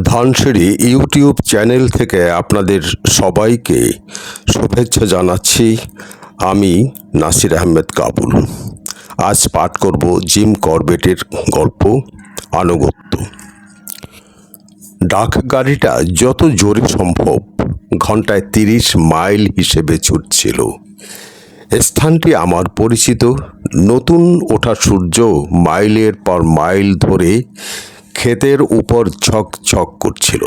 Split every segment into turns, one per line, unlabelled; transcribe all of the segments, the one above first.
ধনসিঁড়ি YouTube channel থেকে আপনাদের সবাইকে শুভেচ্ছা জানাচ্ছি। আমি নাসির আহমেদ কাবুল। আজ পাঠ করব জিম করবেটের গল্প আনুগত্য। ডাক গাড়িটা যত জোরে সম্ভব ঘন্টায় 30 মাইল হিসেবে ছুটছিল। স্থানটি আমার পরিচিত। নতুন ওঠা সূর্য মাইলের পর মাইল ধরে ক্ষেতের উপর ঝকঝক করছিল।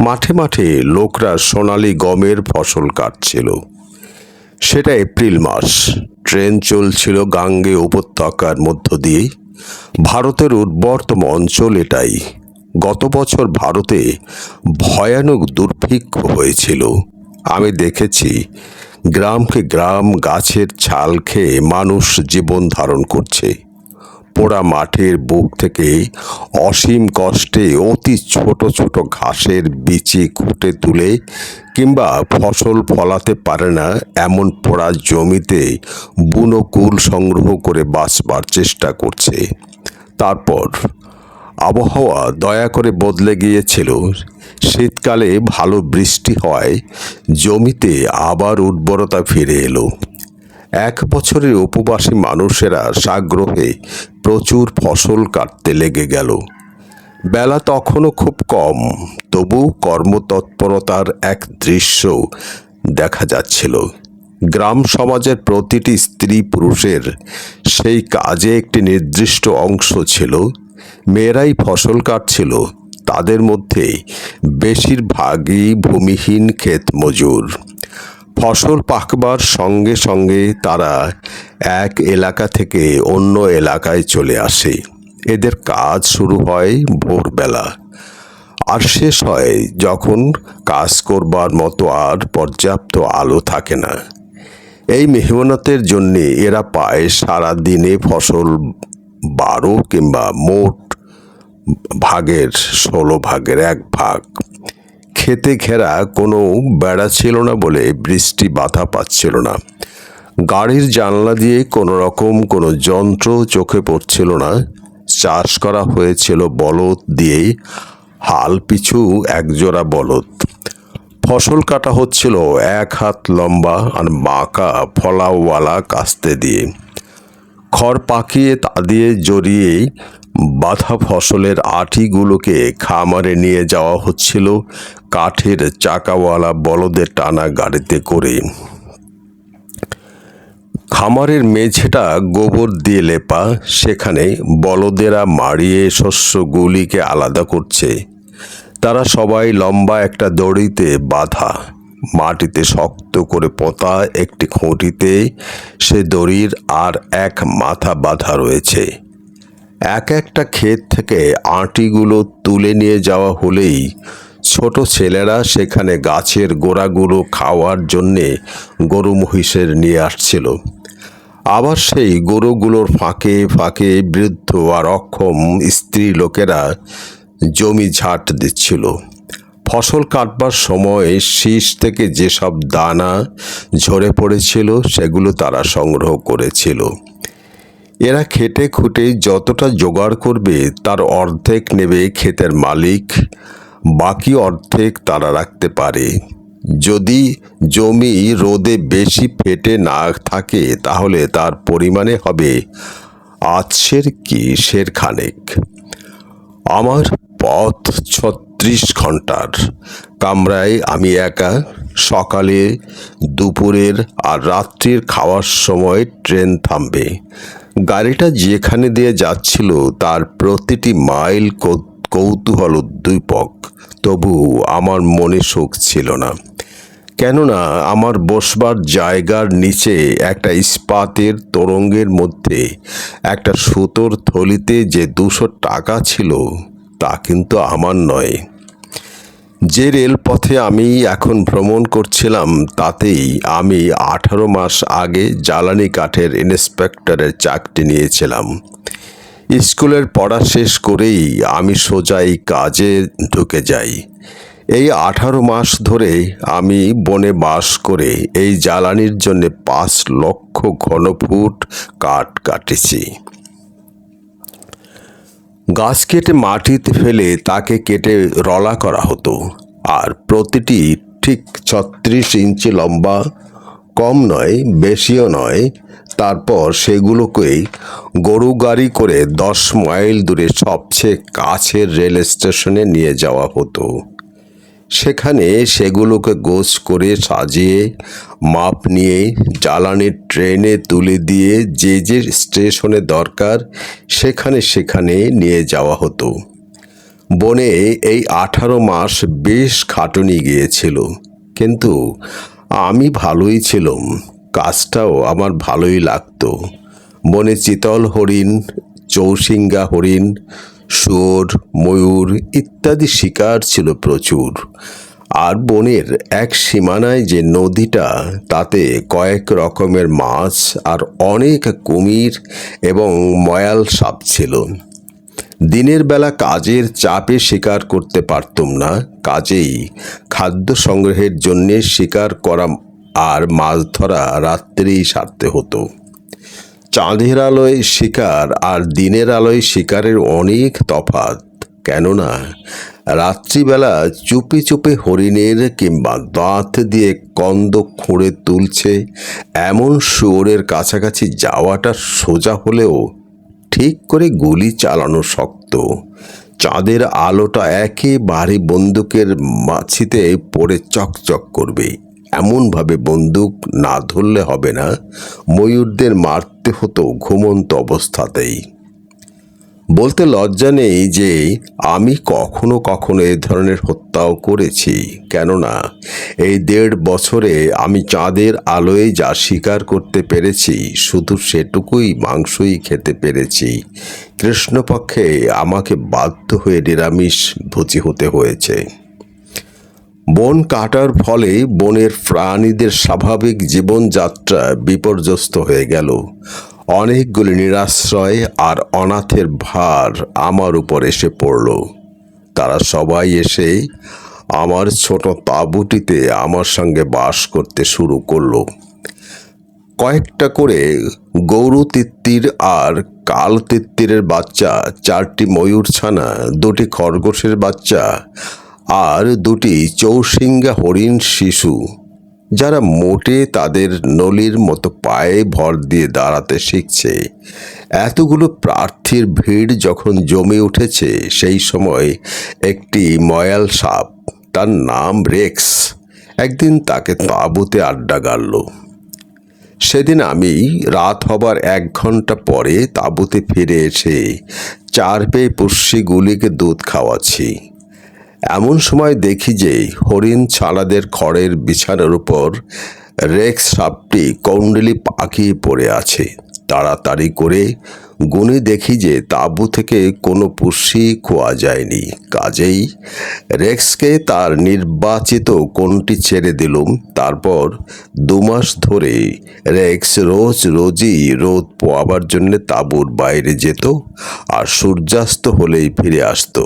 মাঠে মাঠে লোকরা সোনালি গমের ফসল কাটছিল। সেটা এপ্রিল মাস। ট্রেন চলছিল গাঙ্গে উপত্যকার মধ্য দিয়ে। ভারতের উর্বরতম অঞ্চল এটাই। গত বছর ভারতে ভয়ানক দুর্ভিক্ষ হয়েছিল। আমি দেখেছি গ্রামকে গ্রাম গাছের ছাল খেয়ে মানুষ জীবন ধারণ করছে। পোড়া মাঠের বুক থেকে অসীম কষ্টে অতি ছোট ছোট ঘাসের বিচি খুঁটে তুলে কিংবা ফসল ফলাতে পারে না এমন পোড়া জমিতে বুনো কুল সংগ্রহ করে বাঁচবার চেষ্টা করছে। তারপর আবহাওয়া দয়া করে বদলে গিয়েছিল। শীতকালে ভালো বৃষ্টি হয়, জমিতে আবার উর্বরতা ফিরে এলো। এক বছরের উপবাসী মানুষেরা সাগ্রহে প্রচুর ফসল কাটতে লেগে গেল। বেলা তখনও খুব কম, তবু কর্মতৎপরতার এক দৃশ্য দেখা যাচ্ছিল। গ্রাম সমাজের প্রতিটি স্ত্রী পুরুষের সেই কাজে একটি নির্দিষ্ট অংশ ছিল। মেয়েরাই ফসল কাটছিল। তাদের মধ্যে বেশিরভাগই ভূমিহীন ক্ষেত মজুর। ফসল পাকবার সঙ্গে সঙ্গে তারা এক এলাকা থেকে অন্য এলাকায় চলে আসে। এদের কাজ শুরু হয় ভোরবেলা আর শেষ হয় যখন কাজ করবার মতো আর পর্যাপ্ত আলো থাকে না। এই মেহনতের জন্যে এরা পায় সারা দিনে ফসল 12 কিংবা মোট ভাগের 16 ভাগের 1 ভাগ। খেতে ঘেরা কোনো বেড়া ছিল না বলে বৃষ্টি বাধা পাচ্ছিল না। গাড়ির জানলা দিয়ে কোনো রকম কোনো যন্ত্র চোখে পড়ছিল না। চাষ করা হয়েছিল বলদ দিয়ে, হাল পিছু একজোড়া বলদ। ফসল কাটা হচ্ছিল 1 হাত লম্বা আর বাঁকা ফলাওয়ালা কাস্তে দিয়ে। খড় পাকিয়ে তা দিয়ে জড়িয়ে বাঁধা ফসলের আঁটিগুলোকে খামারে নিয়ে যাওয়া হচ্ছিল কাঠের চাকাওয়ালা বলদের টানা গাড়িতে করে। খামারের মেঝেটা গোবর দিয়ে লেপা। সেখানে বলদেরা মাড়িয়ে শস্যগুলিকে আলাদা করছে। তারা সবাই লম্বা একটা দড়িতে বাঁধা। মাটিতে শক্ত করে পোঁতা একটি খুঁটিতে সে দড়ির আর এক মাথা বাঁধা রয়েছে। এক একটা ক্ষেত থেকে আঁটিগুলো তুলে নিয়ে যাওয়া হলেই ছোট ছেলেরা সেখানে গাছের গোড়াগুলো খাওয়ার জন্যে গরু মহিষের নিয়ে আসছিল। আবার সেই গরুগুলোর ফাঁকে ফাঁকে বৃদ্ধ আর অক্ষম স্ত্রী লোকেরা জমি ঝাঁট দিচ্ছিল। ফসল কাটবার সময় শীষ থেকে যেসব দানা ঝরে পড়েছিল সেগুলো তারা সংগ্রহ করেছিল। এরা খেটে খুঁটে যতটা জোগাড় করবে তার অর্ধেক নেবে ক্ষেতের মালিক, বাকি অর্ধেক তারা রাখতে পারে। যদি জমি রোদে বেশি ফেটে না থাকে তাহলে তার পরিমাণে হবে আধশের কি সের খানেক। আমার পথ 36 ঘন্টার। কামরায় আমি একা। সকালে, দুপুরের আর রাত্রির খাওয়ার সময় ট্রেন থামবে। গাড়িটা যেখানে দিয়ে যাচ্ছিল তার প্রতিটি মাইল কৌতূহল উদ্দীপক। তবু আমার মনে সুখ ছিল না, কেননা আমার বসবার জায়গার নিচে একটা ইস্পাতের তোরঙ্গের মধ্যে একটা সুতোর থলিতে যে 200 টাকা ছিল তা কিন্তু আমার নয়। যে রেলপথে আমি এখন ভ্রমণ করছিলাম তাতেই আমি 18 মাস আগে জ্বালানি কাঠের ইন্সপেক্টরের চাকরি নিয়েছিলাম। স্কুলের পড়া শেষ করেই আমি সোজা এই কাজে ঢুকে যাই। এই 18 মাস ধরে আমি বনে বাস করে এই জ্বালানির জন্য 5 লক্ষ ঘনফুট কাঠ কাটেছি। গাছ কেটে মাটিতে ফেলে তাকে কেটে রলা করা হতো, আর প্রতিটি ঠিক 36 ইঞ্চি লম্বা, কম নয় বেশিও নয়। তারপর সেগুলোকেই গরু গাড়ি করে 10 মাইল দূরে সবচেয়ে কাছের রেল স্টেশনে নিয়ে যাওয়া হতো। সেখানে সেগুলোকে গোছ করে সাজিয়ে মাপ নিয়ে জ্বালানির ট্রেনে তুলে দিয়ে যে যে স্টেশনে দরকার সেখানে সেখানে নিয়ে যাওয়া হতো। বনে এই 18 মাস বেশ খাটুনি গিয়েছিল, কিন্তু আমি ভালোই ছিলাম। কাজটাও আমার ভালোই লাগতো। বনে চিতল হরিণ, চৌশিঙ্গা হরিণ, শুয়োর, ময়ূর ইত্যাদি শিকার ছিল প্রচুর। আর বনের এক সীমানায় যে নদীটা, তাতে কয়েক রকমের মাছ আর অনেক কুমির এবং ময়াল সাপ ছিল। দিনের বেলা কাজের চাপে শিকার করতে পারতুম না, কাজেই খাদ্য সংগ্রহের জন্যে শিকার করা আর মাছ ধরা রাত্রেই সারতে হতো। চাঁদের আলোয় শিকার আর দিনের আলোয় শিকারের অনেক তফাৎ। কেননা রাত্রিবেলা চুপি চুপি হরিণের কিংবা দাঁত দিয়ে কন্দ খুঁড়ে তুলছে এমন শুয়োরের কাছাকাছি যাওয়াটা সোজা হলেও ঠিক করে গুলি চালানো শক্ত। চাঁদের আলোটা একেবারে বন্দুকের মাছিতে পড়ে চকচক করবে, এমনভাবে বন্দুক না ধরলে হবে না। ময়ূরদের মারতে হতো ঘুমন্ত অবস্থাতেই। বলতে লজ্জা নেই যে আমি কখনো কখনো এ ধরনের হত্যাও করেছি, কেননা এই 1.5 বছরে আমি চাঁদের আলোয় যা শিকার করতে পেরেছি শুধু সেটুকুই মাংসই খেতে পেরেছি। কৃষ্ণপক্ষে আমাকে বাধ্য হয়ে নিরামিষ ভোজী হতে হয়েছে। বন কাটার ফলে বনের প্রাণীদের স্বাভাবিক জীবনযাত্রা বিপর্যস্ত হয়ে গেল। অনেকগুলি নিরাশ্রয় আর অনাথের ভার আমার উপর এসে পড়ল। তারা সবাই এসে আমার ছোট তাঁবুটিতে আমার সঙ্গে বাস করতে শুরু করলো। কয়েকটা করে গৌর তিত্তির আর কাল তিত্তিরের বাচ্চা, 4টি ময়ূর ছানা, 2টি খরগোশের বাচ্চা আর 2টি চৌশিঙ্গা হরিণ শিশু, যারা মোটে তাদের নলির মতো পায়ে ভর দিয়ে দাঁড়াতে শিখছে। এতগুলো প্রার্থীর ভিড় যখন জমে উঠেছে, সেই সময় একটি ময়াল সাপ, তার নাম রেক্স, একদিন তাকে তাঁবুতে আড্ডা গাড়ল। সেদিন আমি রাত হবার 1 ঘন্টা পরে তাঁবুতে ফিরে এসে 4 পেয়ে পুষ্যিগুলিকে দুধ খাওয়াচ্ছি। এমন সময় দেখি যে হরিণ ছানাদের খড়ের বিছানার উপর রেক্স সাপটি কৌণ্ডলি পাকিয়ে পড়ে আছে। তাড়াতাড়ি করে গুনে দেখি যে তাঁবু থেকে কোনো পুষ্যি খোয়া যায়নি। কাজেই রেক্সকে তার নির্বাচিত কোণটি ছেড়ে দিলুম। তারপর 2 মাস ধরে রেক্স রোজই রোদ পোয়াবার জন্য তাঁবুর বাইরে যেত আর সূর্যাস্ত হলেই ফিরে আসতো।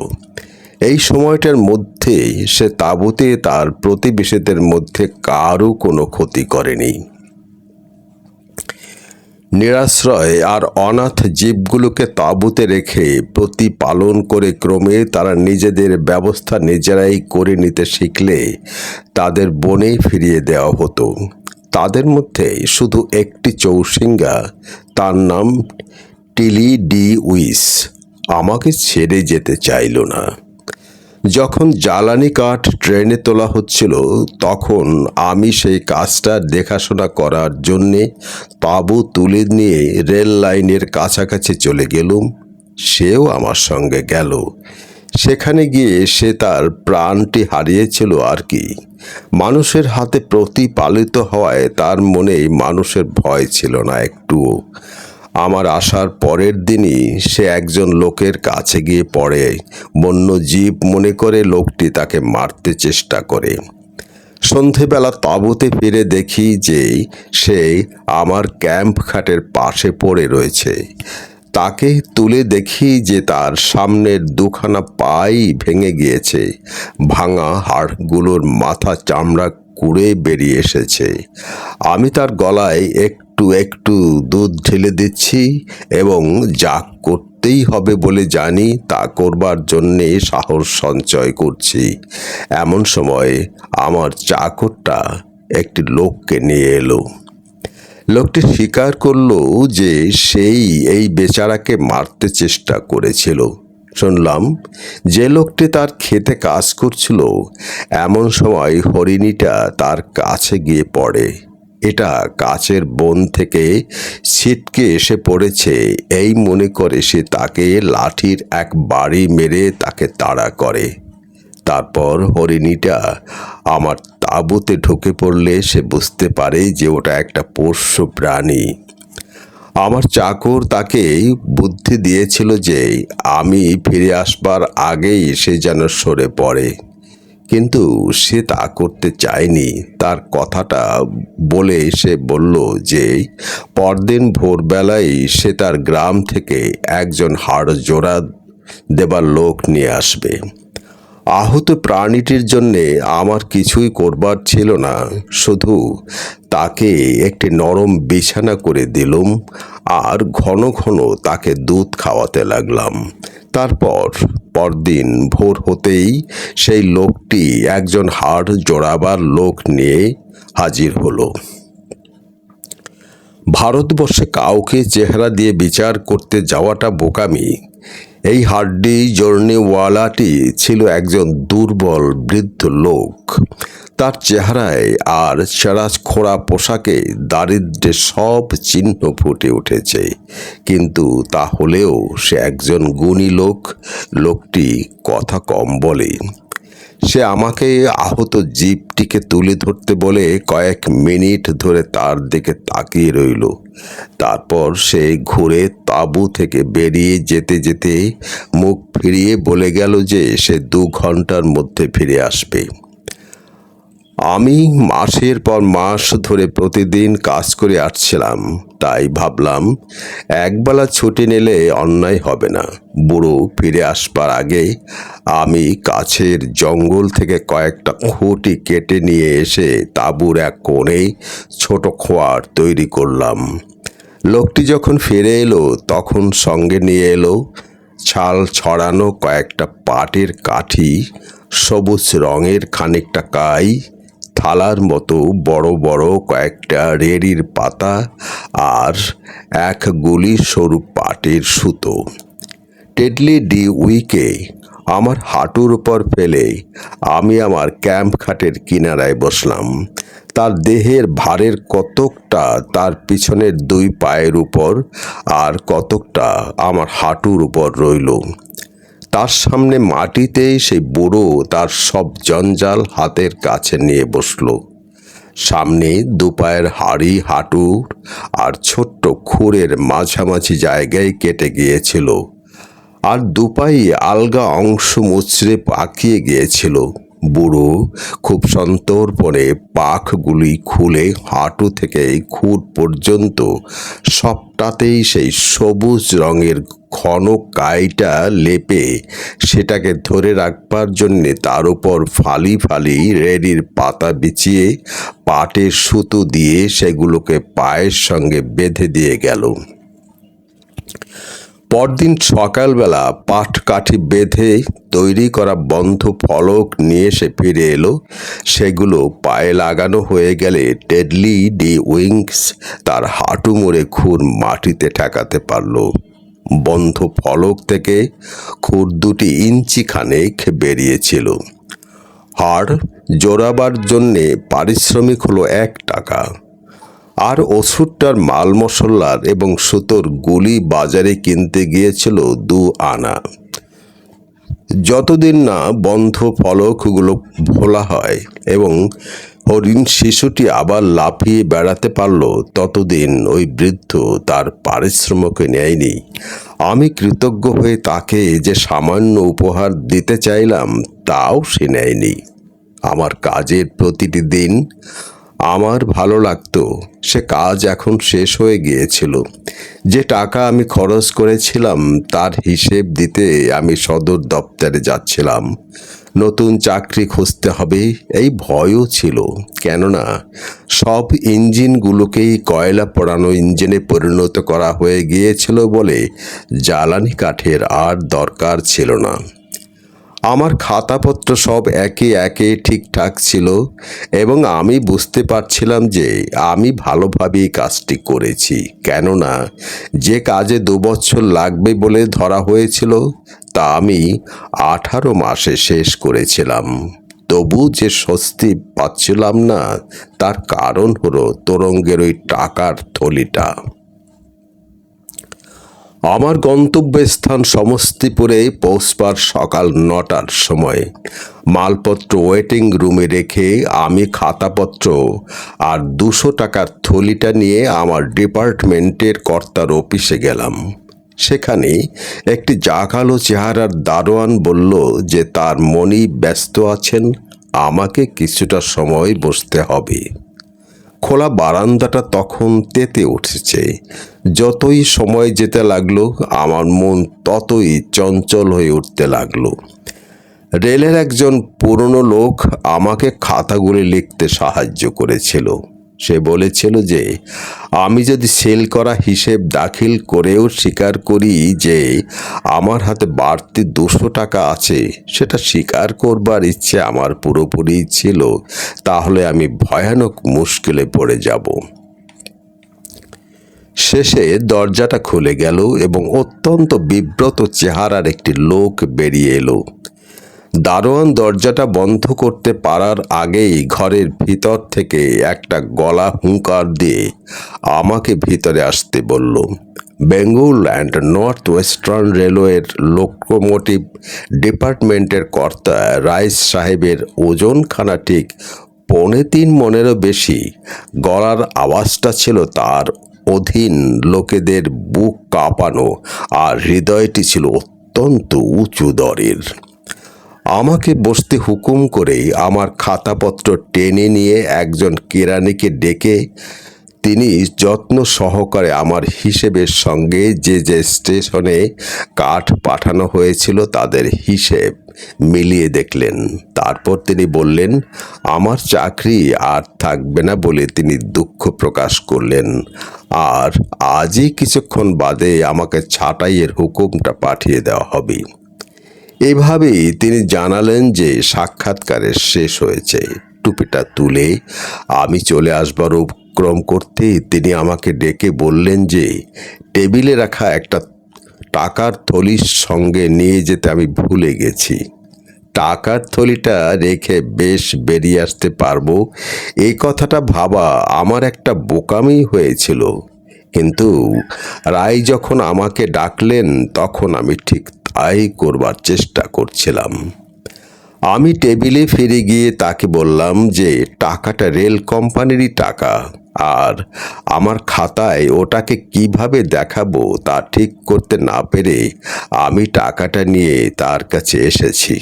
এই সময়টার মধ্যে সে তাঁবুতে তার প্রতিবেশীদের মধ্যে কারও কোনো ক্ষতি করেনি। নিরাশ্রয় আর অনাথ জীবগুলোকে তাঁবুতে রেখে প্রতিপালন করে ক্রমে তারা নিজেদের ব্যবস্থা নিজেরাই করে নিতে শিখলে তাদের বনে ফিরিয়ে দেওয়া হতো। তাদের মধ্যে শুধু একটি চৌশিঙ্গা, তার নাম টিলি ডি উইস, আমাকে ছেড়ে যেতে চাইল না। যখন জ্বালানি কাঠ ট্রেনে তোলা হচ্ছিল, তখন আমি সেই কাজটা দেখাশোনা করার জন্যে তাঁবু তুলে নিয়ে রেল লাইনের কাছাকাছি চলে গেলুম। সেও আমার সঙ্গে গেল। সেখানে গিয়ে সে তার প্রাণটি হারিয়েছিল আর কি। মানুষের হাতে প্রতিপালিত হওয়ায় তার মনে মানুষের ভয় ছিল না একটুও। আমার আসার পরের দিনই সে একজন লোকের কাছে গিয়ে পড়ে। বন্যজীব মনে করে লোকটি তাকে মারতে চেষ্টা করে। সন্ধেবেলা তাঁবুতে ফিরে দেখি যে সে আমার ক্যাম্প খাটের পাশে পড়ে রয়েছে। তাকে তুলে দেখি যে তার সামনের 2খানা পাই ভেঙে গিয়েছে। ভাঙা হাড়গুলোর মাথা চামড়া কুড়ে বেরিয়ে এসেছে। আমি তার গলায় একটু একটু দুধ ঢেলে দিচ্ছি এবং জাগ করতে করতেই হবে বলে জানি তা করবার জন্যে সাহস সঞ্চয় করছি। এমন সময় আমার চাকরটা একটি লোককে নিয়ে এলো। লোকটি স্বীকার করলো যে সেই এই বেচারাকে মারতে চেষ্টা করেছিল। শুনলাম যে লোকটি তার খেতে কাজ করছিল এমন সময় হরিণীটা তার কাছে গিয়ে পড়ে। এটা কাচের বন থেকে ছিটকে এসে পড়েছে এই মনে করে সে তাকে লাঠির এক বাড়ি মেরে তাকে তাড়া করে। তারপর হরিণীটা আমার তাঁবুতে ঢুকে পড়লে সে বুঝতে পারে যে ওটা একটা পোষ্য প্রাণী। আমার চাকর তাকে বুদ্ধি দিয়েছিল যে আমি ফিরে আসবার আগেই সে যেন সরে পড়ে, কিন্তু সে তা করতে চায়নি। তার কথাটা বলে সে বলল যে পরদিন ভোরবেলায় সে তার গ্রাম থেকে একজন হাড় জোড়া দেবার লোক নিয়ে আসবে। আহত প্রাণীটির জন্যে আমার কিছুই করবার ছিল না, শুধু তাকে একটি নরম বিছানা করে দিলুম আর ঘন ঘন তাকে দুধ খাওয়াতে লাগলাম। তারপর পরদিন ভোর হতেই সেই লোকটি একজন হাড় জোড়াবার লোক নিয়ে হাজির হলো। ভারতবর্ষে কাউকে চেহারা দিয়ে বিচার করতে যাওয়াটা বোকামি। এই হাড্ডি জর্নিওয়ালাটি ছিল একজন দুর্বল বৃদ্ধ লোক। তার চেহারায় আর ছেঁড়া খোড়া পোশাকে দারিদ্র্যের সব চিহ্ন ফুটে উঠেছে, কিন্তু তা হলেও সে একজন গুণী লোক। লোকটি কথা কম বলে। সে আমাকে আহত জীবটিকে তুলে ধরতে বলে কয়েক মিনিট ধরে তার দিকে তাকিয়ে রইল। তারপর সে ঘুরে তাঁবু থেকে বেরিয়ে যেতে যেতে মুখ ফিরিয়ে বলে গেল যে সে 2 ঘন্টার মধ্যে ফিরে আসবে। আমি মাসের পর মাস ধরে প্রতিদিন কাজ করে আসছিলাম, তাই ভাবলাম একবেলা ছুটি নিলে অন্যায় হবে না। বুড়ো ফিরে আসবার আগে আমি কাছের জঙ্গল থেকে কয়েকটা খুঁটি কেটে নিয়ে এসে তাঁবুর এক কোণে ছোট খোয়ার তৈরি করলাম। লোকটি যখন ফিরে এলো তখন সঙ্গে নিয়ে এলো ছাল ছড়ানো কয়েকটা পাটের কাঠি, সবুজ রঙের খানিকটা কাই, থালার মতো বড় বড় কয়েকটা রেড়ির পাতা আর এক গুলি সরু পাটের সুতো। টেডলি ডি উইকে আমার হাঁটুর উপর ফেলে আমি আমার ক্যাম্প খাটের কিনারায় বসলাম। তার দেহের ভারের কতকটা তার পিছনের 2 পায়ের উপর আর কতকটা আমার হাঁটুর উপর রইল। তার সামনে মাটিতে সেই বুড়ো তার সব জঞ্জাল হাতের কাছে নিয়ে বসল। সামনে 2 পায়ের হাড়ি হাঁটুর আর ছোট্ট খুরের মাঝামাঝি জায়গায় কেটে গিয়েছিল, আর 2 পায়ে আলগা অংশ মুচড়ে পাকিয়ে গিয়েছিল। বুড়ো খুব সন্তর্পণে পাখগুলি খুলে হাঁটু থেকে খুর পর্যন্ত সবটাতেই সেই সবুজ রঙের ঘন কাইটা লেপে সেটাকে ধরে রাখবার জন্যে তার উপর ফালি ফালি রেড়ির পাতা বিছিয়ে পাটের সুতো দিয়ে সেগুলোকে পায়ের সঙ্গে বেঁধে দিয়ে গেল। পরদিন সকালবেলা পাট কাঠি বেঁধে তৈরি করা বন্ধ ফলক নিয়ে সে ফিরে এলো। সেগুলো পায়ে লাগানো হয়ে গেলে টেডলি ডি উইংস তার হাঁটু মুড়ে খুর মাটিতে ঠেকাতে পারল। বন্ধ ফলক থেকে খুর 2 ইঞ্চি খানেক বেরিয়েছিল। হাড় জোড়াবার জন্যে পারিশ্রমিক হলো 1 টাকা, আর ওষুধটার মাল মশলার এবং সুতোর গুলি বাজারে কিনতে গিয়েছিল 2 আনা। যতদিন না বন্ধ ফলকগুলো ভোলা হয় এবং হরিণ শিশুটি আবার লাফিয়ে বেড়াতে পারল, ততদিন ওই বৃদ্ধ তার পারিশ্রমিক নেয়নি। আমি কৃতজ্ঞ হয়ে তাকে যে সামান্য উপহার দিতে চাইলাম তাও সে নেয়নি। আমার কাজের প্রতিটি দিন আমার ভালো লাগতো। সে কাজ এখন শেষ হয়ে গিয়েছিল। যে টাকা আমি খরচ করেছিলাম তার হিসেব দিতে আমি সদর দপ্তরে যাচ্ছিলাম। নতুন চাকরি খুঁজতে হবে এই ভয়ও ছিল, কেননা সব ইঞ্জিনগুলোকেই কয়লা পোড়ানো ইঞ্জিনে পরিণত করা হয়ে গিয়েছিল বলে জ্বালানি কাঠের আর দরকার ছিল না। আমার খাতাপত্র সব একে একে ঠিকঠাক ছিল এবং আমি বুঝতে পারছিলাম যে আমি ভালোভাবেই কাজটি করেছি, কেননা যে কাজে 2 বছর লাগবে বলে ধরা হয়েছিল তা আমি 18 মাসে শেষ করেছিলাম। তবু যে স্বস্তি পাচ্ছিলাম না তার কারণ হলো তোরঙ্গের ওই টাকার থলিটা। আমার গন্তব্যস্থান সমস্তিপুরে পৌঁছবার সকাল 9টার সময় মালপত্র ওয়েটিং রুমে রেখে আমি খাতাপত্র আর 200 টাকার থলিটা নিয়ে আমার ডিপার্টমেন্টের কর্তার অফিসে গেলাম। সেখানে একটি জাগালো চেহারার দারোয়ান বলল যে তার মনি ব্যস্ত আছেন, আমাকে কিছুটা সময় বসতে হবে। খোলা বারান্দাটা তখন তেতে উঠেছে। যতই সময় যেতে লাগলো আমার মন ততই চঞ্চল হয়ে উঠতে লাগলো। রেলের একজন পুরনো লোক আমাকে খাতাগুলি লিখতে সাহায্য করেছিল। সে বলেছিল যে আমি যদি সেল করা হিসেব দাখিল করেও স্বীকার করি যে আমার হাতে বাড়তি 200 টাকা আছে, সেটা স্বীকার করবার ইচ্ছে আমার পুরোপুরি ছিল, তাহলে আমি ভয়ানক মুশকিলে পড়ে যাব। শেষে দরজাটা খুলে গেল এবং অত্যন্ত বিব্রত চেহারার একটি লোক বেরিয়ে এলো। দারোয়ান দরজাটা বন্ধ করতে পারার আগেই ঘরের ভিতর থেকে একটা গলা হুঙ্কার দিয়ে আমাকে ভিতরে আসতে বলল। বেঙ্গল অ্যান্ড নর্থ ওয়েস্টার্ন রেলওয়ের লোকোমোটিভ ডিপার্টমেন্টের কর্তা রাইস সাহেবের ওজনখানা ঠিক 3.25 মনেরও বেশি। গলার আওয়াজটা ছিল তার অধীন লোকেদের বুক কাঁপানো, আর হৃদয়টি ছিল অত্যন্ত উঁচু দরের। আমাকে বসতে হুকুম করেই আমার খাতাপত্র টেনে নিয়ে একজন কেরানিকে ডেকে তিনি যত্ন সহকারে আমার হিসেবের সঙ্গে যে যে স্টেশনে কাঠ পাঠানো হয়েছিল তাদের হিসেব মিলিয়ে দেখলেন। তারপর তিনি বললেন আমার চাকরি আর থাকবে না বলে তিনি দুঃখ প্রকাশ করলেন, আর আজই কিছুক্ষণ বাদে আমাকে ছাঁটাইয়ের হুকুমটা পাঠিয়ে দেওয়া হবে। এভাবেই তিনি জানালেন যে সাক্ষাৎকারের শেষ হয়েছে। টুপিটা তুলে আমি চলে আসবার উপক্রম করতেই তিনি আমাকে ডেকে বললেন যে টেবিলে রাখা একটা টাকার থলির সঙ্গে নিয়ে যেতে আমি ভুলে গেছি। টাকার থলিটা রেখে বেশ বেরিয়ে আসতে পারবো, এই কথাটা ভাবা আমার একটা বোকামি হয়েছিল, কিন্তু রায় যখন আমাকে ডাকলেন তখন আমি ঠিক তাই করবার চেষ্টা করছিলাম। আমি টেবিলে ফিরে গিয়ে তাকে বললাম যে টাকাটা রেল কোম্পানিরই টাকা, আর আমার খাতায় ওটাকে কিভাবে দেখাবো তা ঠিক করতে না পেরে আমি টাকাটা নিয়ে তার কাছে এসেছি।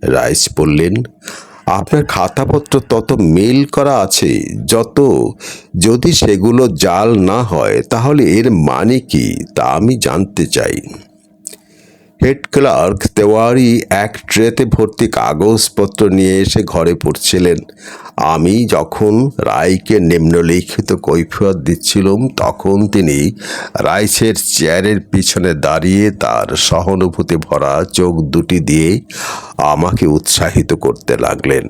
রাইস বললেন আপনার খাতাপত্র তত মিল করা আছে যত, যদি সেগুলো জাল না হয় তাহলে এর মানে কি তা আমি জানতে চাই। হেড ক্লার্ক তেওয়ারি এক ট্রেতে ভর্তি কাগজপত্র নিয়ে এসে ঘরে পড়ছিলেন। আমি যখন রায়কে নিম্নলিখিত কৈফিয়ত দিচ্ছিলাম তখন তিনি রাইসের চেয়ারের পিছনে দাঁড়িয়ে তার সহানুভূতি ভরা চোখ দুটি দিয়ে আমাকে উৎসাহিত করতে লাগলেন।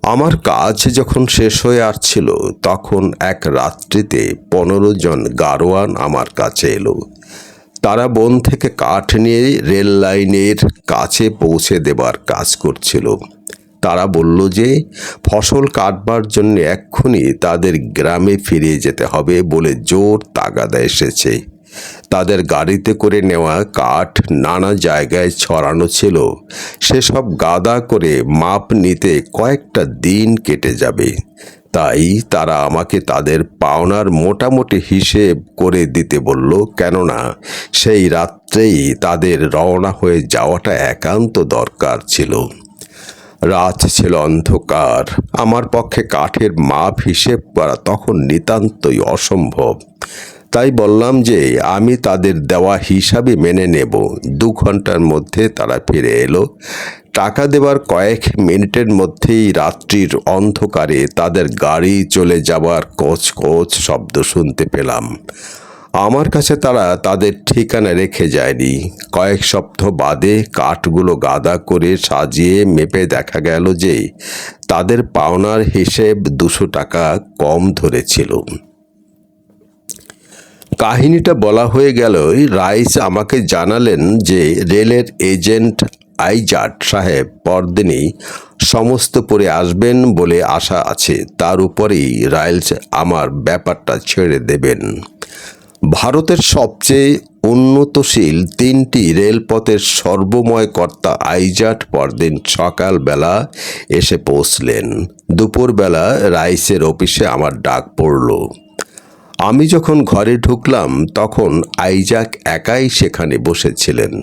আমার কাজ যখন শেষ হয়ে আসছিল তখন এক রাত্রিতে 15 জন গারোয়ান আমার কাছে এলো। তারা বন থেকে কাঠ নিয়ে রেল লাইনের কাছে পৌঁছে দেবার কাজ করছিল। তারা বলল যে ফসল কাটবার জন্য এক্ষুনি তাদের গ্রামে ফিরে যেতে হবে বলে জোর তাগাদা এসেছে। তাদের গাড়িতে করে নেওয়া কাঠ নানা জায়গায় ছড়ানো ছিল, সেসব গাদা করে মাপ নিতে কয়েকটা দিন কেটে যাবে। তাই তারা আমাকে তাদের পাওনার মোটামুটি হিসেব করে দিতে বলল, কেননা সেই রাত্রেই তাদের রওনা হয়ে যাওয়াটা একান্ত দরকার ছিল। রাত ছিল অন্ধকার, আমার পক্ষে কাঠের মাপ হিসেব করা তখন নিতান্তই অসম্ভব। তাই বললাম যে আমি তাদের দেওয়া হিসাবে মেনে নেব। 2 ঘন্টার মধ্যে তারা ফিরে এলো। টাকা দেবার কয়েক মিনিটের মধ্যেই রাত্রির অন্ধকারে তাদের গাড়ি চলে যাবার কোচ কোচ শব্দ শুনতে পেলাম। আমার কাছে তারা তাদের ঠিকানা রেখে যায়নি। কয়েক সপ্তাহ বাদে কাঠগুলো গাদা করে সাজিয়ে মেপে দেখা গেল যে তাদের পাওনার হিসেব 200 টাকা কম ধরেছিল। কাহিনীটা বলা হয়ে গেল, রাইস আমাকে জানালেন যে রেলের এজেন্ট আইজাট সাহেব পরদিনই সমস্ত পরে আসবেন বলে আশা আছে। তার উপরেই রাইলস আমার ব্যাপারটা ছেড়ে দেবেন। ভারতের সবচেয়ে উন্নতশীল 3টি রেলপথের সর্বময় কর্তা আইজাট পরদিন সকালবেলা এসে পৌঁছলেন। দুপুরবেলা রাইসের অফিসে আমার ডাক পড়ল। আমি যখন ঘরে ঢুকলাম তখন আইজাক একাই সেখানে বসেছিলেন।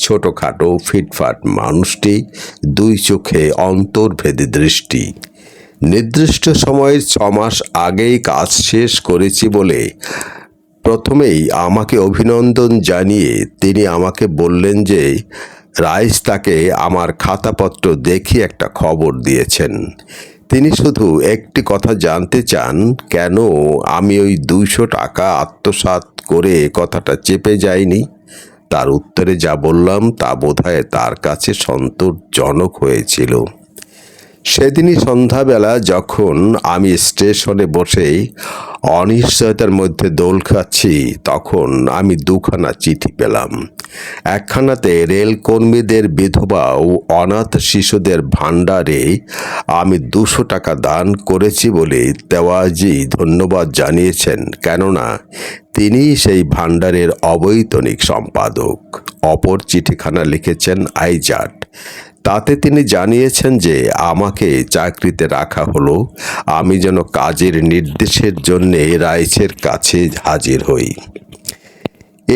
ছোটখাটো ফিটফাট মানুষটি, 2 চোখে অন্তর্ভেদী দৃষ্টি। নির্দিষ্ট সময়ের 6 মাস আগেই কাজ শেষ করেছি বলে প্রথমেই আমাকে অভিনন্দন জানিয়ে তিনি আমাকে বললেন যে রাইস তাকে আমার খাতাপত্র দেখিয়ে একটা খবর দিয়েছেন। তিনি শুধু একটি কথা জানতে চান, কেন আমি ওই 200 টাকা আত্মসাৎ করে কথাটা চেপে যাইনি। তার উত্তরে যা বললাম তা বোধহয় তার কাছে সন্তোষজনক হয়েছিল। সেদিনই সন্ধ্যাবেলা যখন আমি স্টেশনে বসে অনিশ্চয়তার মধ্যে দোল খাচ্ছি, তখন আমি 2খানা চিঠি পেলাম। একখানাতে রেলকর্মীদের বিধবা ও অনাথ শিশুদের ভাণ্ডারে আমি 200 টাকা দান করেছি বলে তেওয়াজি ধন্যবাদ জানিয়েছেন, কেননা তিনি সেই ভাণ্ডারের অবৈতনিক সম্পাদক। অপর চিঠিখানা লিখেছেন আইজাট। তাতে তিনি জানিয়েছেন যে আমাকে চাকরিতে রাখা হলো, আমি যেন কাজের নির্দেশের জন্যে রাইসের কাছে হাজির হই।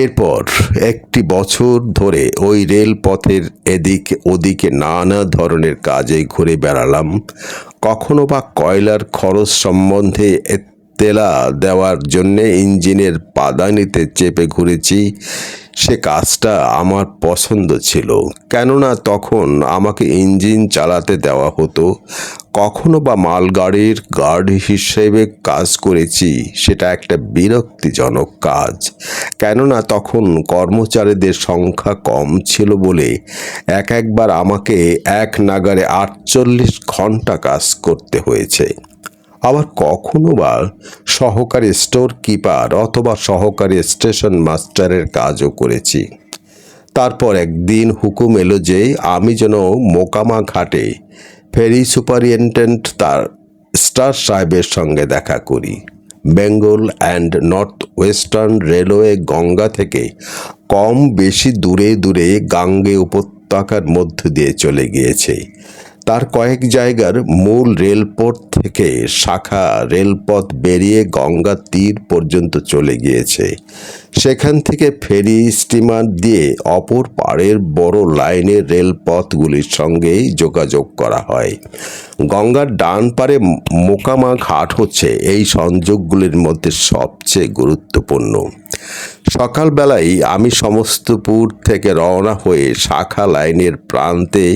এরপর 1 বছর ধরে ওই রেলপথের এদিকে ওদিকে নানা ধরনের কাজে ঘুরে বেড়ালাম। কখনো বা কয়লার খরচ সম্বন্ধে তেলা দেওয়ার জন্যে ইঞ্জিনের পাদানিতে চেপে ঘুরেছি। সে কাজটা আমার পছন্দ ছিল, কেননা তখন আমাকে ইঞ্জিন চালাতে দেওয়া হতো। কখনো বা মালগাড়ির গার্ড হিসেবে কাজ করেছি, সেটা একটা বিরক্তিজনক কাজ, কেননা তখন কর্মচারীদের সংখ্যা কম ছিল বলে একবার আমাকে এক নাগারে 48 ঘন্টা কাজ করতে হয়েছে। আবার কখনো বা সহকারী স্টোর কিপার অথবা সহকারী স্টেশন মাস্টারের কাজও করেছি। তারপর একদিন হুকুম এলো যে আমি যেন মোকামা ঘাটে ফেরি সুপারিনটেন্ডেন্ট তার স্টার সাহেবের সঙ্গে দেখা করি। Bengal and north western railway Ganga থেকে কম বেশি দূরে দূরে গাঙ্গে উপত্যকার মধ্য দিয়ে চলে গিয়েছে। তার কয়েক জায়গার মূল রেলপথ থেকে শাখা রেলপথ বেরিয়ে গঙ্গা তীর পর্যন্ত চলে গিয়েছে। সেখান থেকে ফেরি স্টিমার দিয়ে অপর পাড়ের বড় লাইনের রেলপথগুলির সঙ্গেই যোগাযোগ করা হয়। গঙ্গার ডান পারে মোকামা ঘাট হচ্ছে এই সংযোগগুলির মধ্যে সবচেয়ে গুরুত্বপূর্ণ। সকালবেলায় আমি সমস্তপুর থেকে রওনা হয়ে শাখা লাইনের প্রান্তে